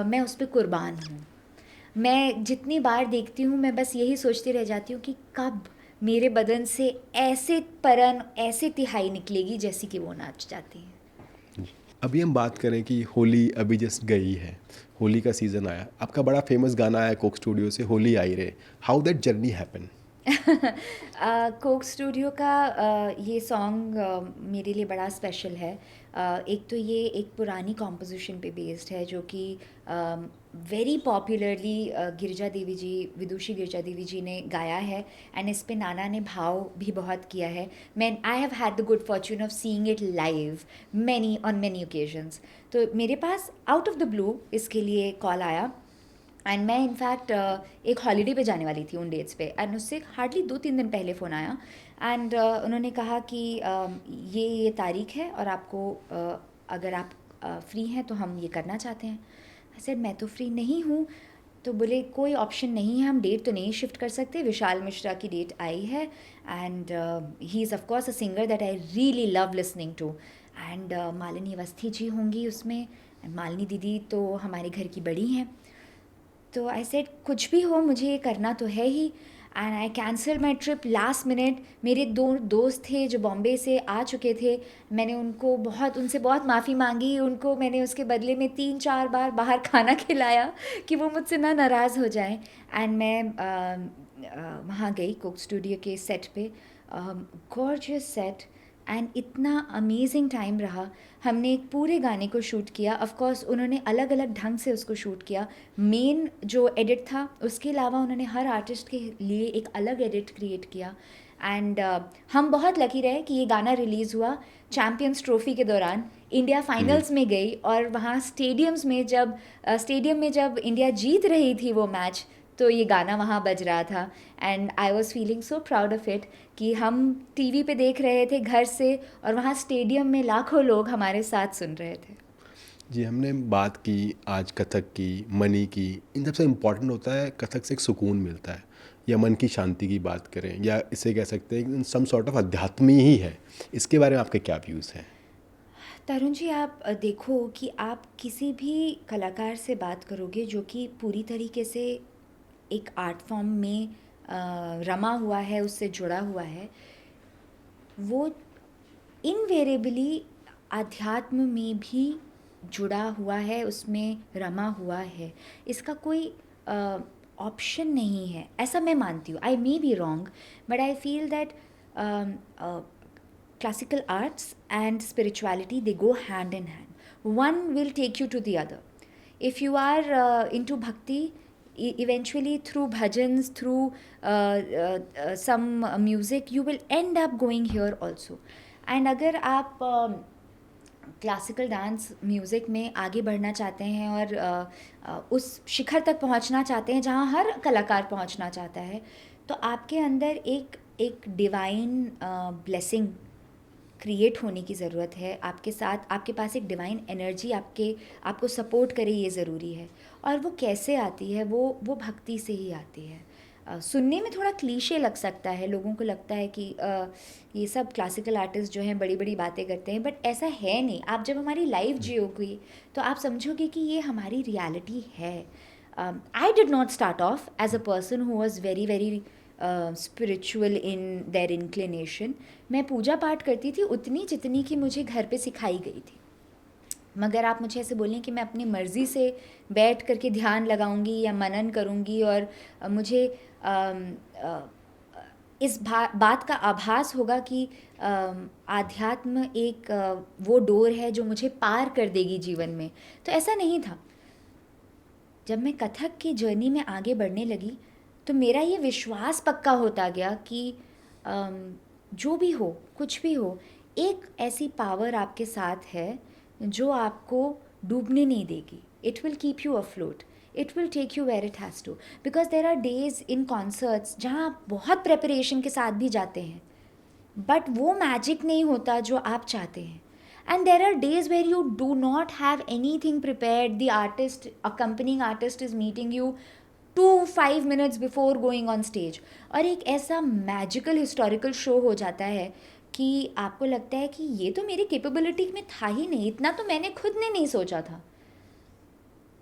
मैं उस पर कुर्बान हूँ। मैं जितनी बार देखती हूँ मैं बस यही सोचती रह जाती हूँ कि कब मेरे बदन से ऐसे परन, ऐसे तिहाई निकलेगी जैसी कि वो नाच जाती हैं। अभी हम बात करें कि होली अभी जस्ट गई है, होली का सीज़न आया, आपका बड़ा फेमस गाना आया कोक स्टूडियो से, होली आई रे, how that journey happen? Coke studio का ये सॉन्ग मेरे लिए बड़ा स्पेशल है। एक तो ये एक पुरानी कॉम्पोजिशन पे बेस्ड है जो कि वेरी पॉपुलरली गिरिजा देवी जी, विदुषी गिरिजा देवी जी ने गाया है, एंड इस पे नाना ने भाव भी बहुत किया है. मैं I have had the good Fortune of seeing it live many on many occasions. तो मेरे pass out of the blue इसके लिए कॉल आया, एंड मैं इनफैक्ट एक हॉलीडे पे जाने वाली थी उन डेट्स पे, एंड उससे हार्डली 2-3 दिन पहले फ़ोन आया, एंड उन्होंने कहा कि ये तारीख है और आपको अगर आप फ्री हैं तो हम ये करना चाहते हैं. आई सेड मैं तो फ्री नहीं हूँ. तो बोले कोई ऑप्शन नहीं है, हम डेट तो नहीं शिफ्ट कर सकते. विशाल मिश्रा की डेट आई है, and he is of course a singer that I really love listening to, and Malini Awasthi ji होंगी उसमें. मालिनी दीदी तो हमारे घर की बड़ी हैं. तो आई सेड कुछ भी हो मुझे ये करना तो है ही, and I cancel my trip last minute. मेरे 2 दोस्त थे जो बॉम्बे से आ चुके थे. मैंने उनसे बहुत माफ़ी मांगी. उनको मैंने उसके बदले में 3-4 बार बाहर खाना खिलाया कि वो मुझसे ना नाराज़ हो जाए. एंड मैं वहाँ गई कोक स्टूडियो के सेट पे. गॉर्जियस सेट, एंड इतना अमेजिंग टाइम रहा. हमने एक पूरे गाने को शूट किया. ऑफ कोर्स उन्होंने अलग अलग ढंग से उसको शूट किया. मेन जो एडिट था उसके अलावा उन्होंने हर आर्टिस्ट के लिए एक अलग एडिट क्रिएट किया. एंड हम बहुत लकी रहे कि ये गाना रिलीज़ हुआ चैम्पियंस ट्रॉफी के दौरान. इंडिया फाइनल्स में गई, और वहाँ स्टेडियम में जब इंडिया जीत रही थी वो मैच, तो ये गाना वहाँ बज रहा था. And I was feeling so proud of it कि हम टीवी पे देख रहे थे घर से, और वहाँ स्टेडियम में लाखों लोग हमारे साथ सुन रहे थे. जी, हमने बात की आज कथक की, मनी की. इन सबसे इम्पॉर्टेंट होता है कथक से एक सुकून मिलता है, या मन की शांति की बात करें, या इसे कह सकते हैं सम सॉर्ट ऑफ अध्यात्म ही है. इसके बारे में आपके क्या व्यूज़ हैं? तरुण जी, आप देखो कि आप किसी भी कलाकार से बात करोगे जो कि पूरी तरीके से एक आर्ट फॉर्म में रमा हुआ है, उससे जुड़ा हुआ है, वो इनवेरेबली अध्यात्म में भी जुड़ा हुआ है, उसमें रमा हुआ है. इसका कोई ऑप्शन नहीं है, ऐसा मैं मानती हूँ. I may be wrong, but I feel that classical arts and spirituality, they go hand in hand. One will take you to the other. If you are into bhakti, eventually through bhajans, through some music, you will end up going here also. And अगर आप classical dance music में आगे बढ़ना चाहते हैं और उस शिखर तक पहुंचना चाहते हैं जहां हर कलाकार पहुंचना चाहता है, तो आपके अंदर एक डिवाइन ब्लेसिंग क्रिएट होने की ज़रूरत है. आपके पास एक डिवाइन एनर्जी आपको सपोर्ट करे, ये ज़रूरी है. और वो कैसे आती है? वो भक्ति से ही आती है. सुनने में थोड़ा क्लीशे लग सकता है, लोगों को लगता है कि ये सब क्लासिकल आर्टिस्ट जो हैं बड़ी बड़ी बातें करते हैं, बट ऐसा है नहीं. आप जब हमारी लाइफ जियोगे तो आप समझोगे कि ये हमारी रियलिटी है. I did not start off as a person who was very very spiritual in their inclination. मैं पूजा पाठ करती थी उतनी जितनी कि मुझे घर पे सिखाई गई थी. मगर आप मुझे ऐसे बोलें कि मैं अपनी मर्ज़ी से बैठ करके ध्यान लगाऊंगी या मनन करूंगी और मुझे इस बात का आभास होगा कि आध्यात्म एक वो डोर है जो मुझे पार कर देगी जीवन में, तो ऐसा नहीं था. जब मैं कथक की जर्नी में आगे बढ़ने लगी तो मेरा ये विश्वास पक्का होता गया कि जो भी हो, कुछ भी हो, एक ऐसी पावर आपके साथ है जो आपको डूबने नहीं देगी. It will keep you afloat. It will take you where it has to. Because there are days in concerts जहाँ आप बहुत प्रेपरेशन के साथ भी जाते हैं, बट वो मैजिक नहीं होता जो आप चाहते हैं. And there are days where you do not have anything prepared. The artist, accompanying artist is meeting you 2-5 minutes before going on stage. और एक ऐसा मैजिकल हिस्टोरिकल शो हो जाता है कि आपको लगता है कि ये तो मेरी कैपेबिलिटी में था ही नहीं, इतना तो मैंने खुद ने नहीं सोचा था.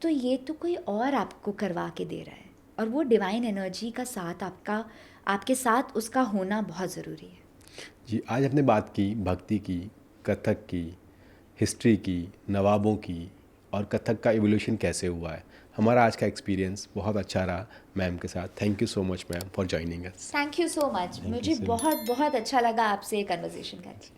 तो ये तो कोई और आपको करवा के दे रहा है, और वो डिवाइन एनर्जी का साथ आपके साथ उसका होना बहुत ज़रूरी है. जी, आज हमने बात की भक्ति की, कथक की, हिस्ट्री की, नवाबों की, और कथक का इवोल्यूशन कैसे हुआ है. हमारा आज का एक्सपीरियंस बहुत अच्छा रहा मैम के साथ. Thank you so much ma'am for joining us. Thank you so much. मुझे बहुत बहुत अच्छा लगा आपसे कन्वर्सेशन करके.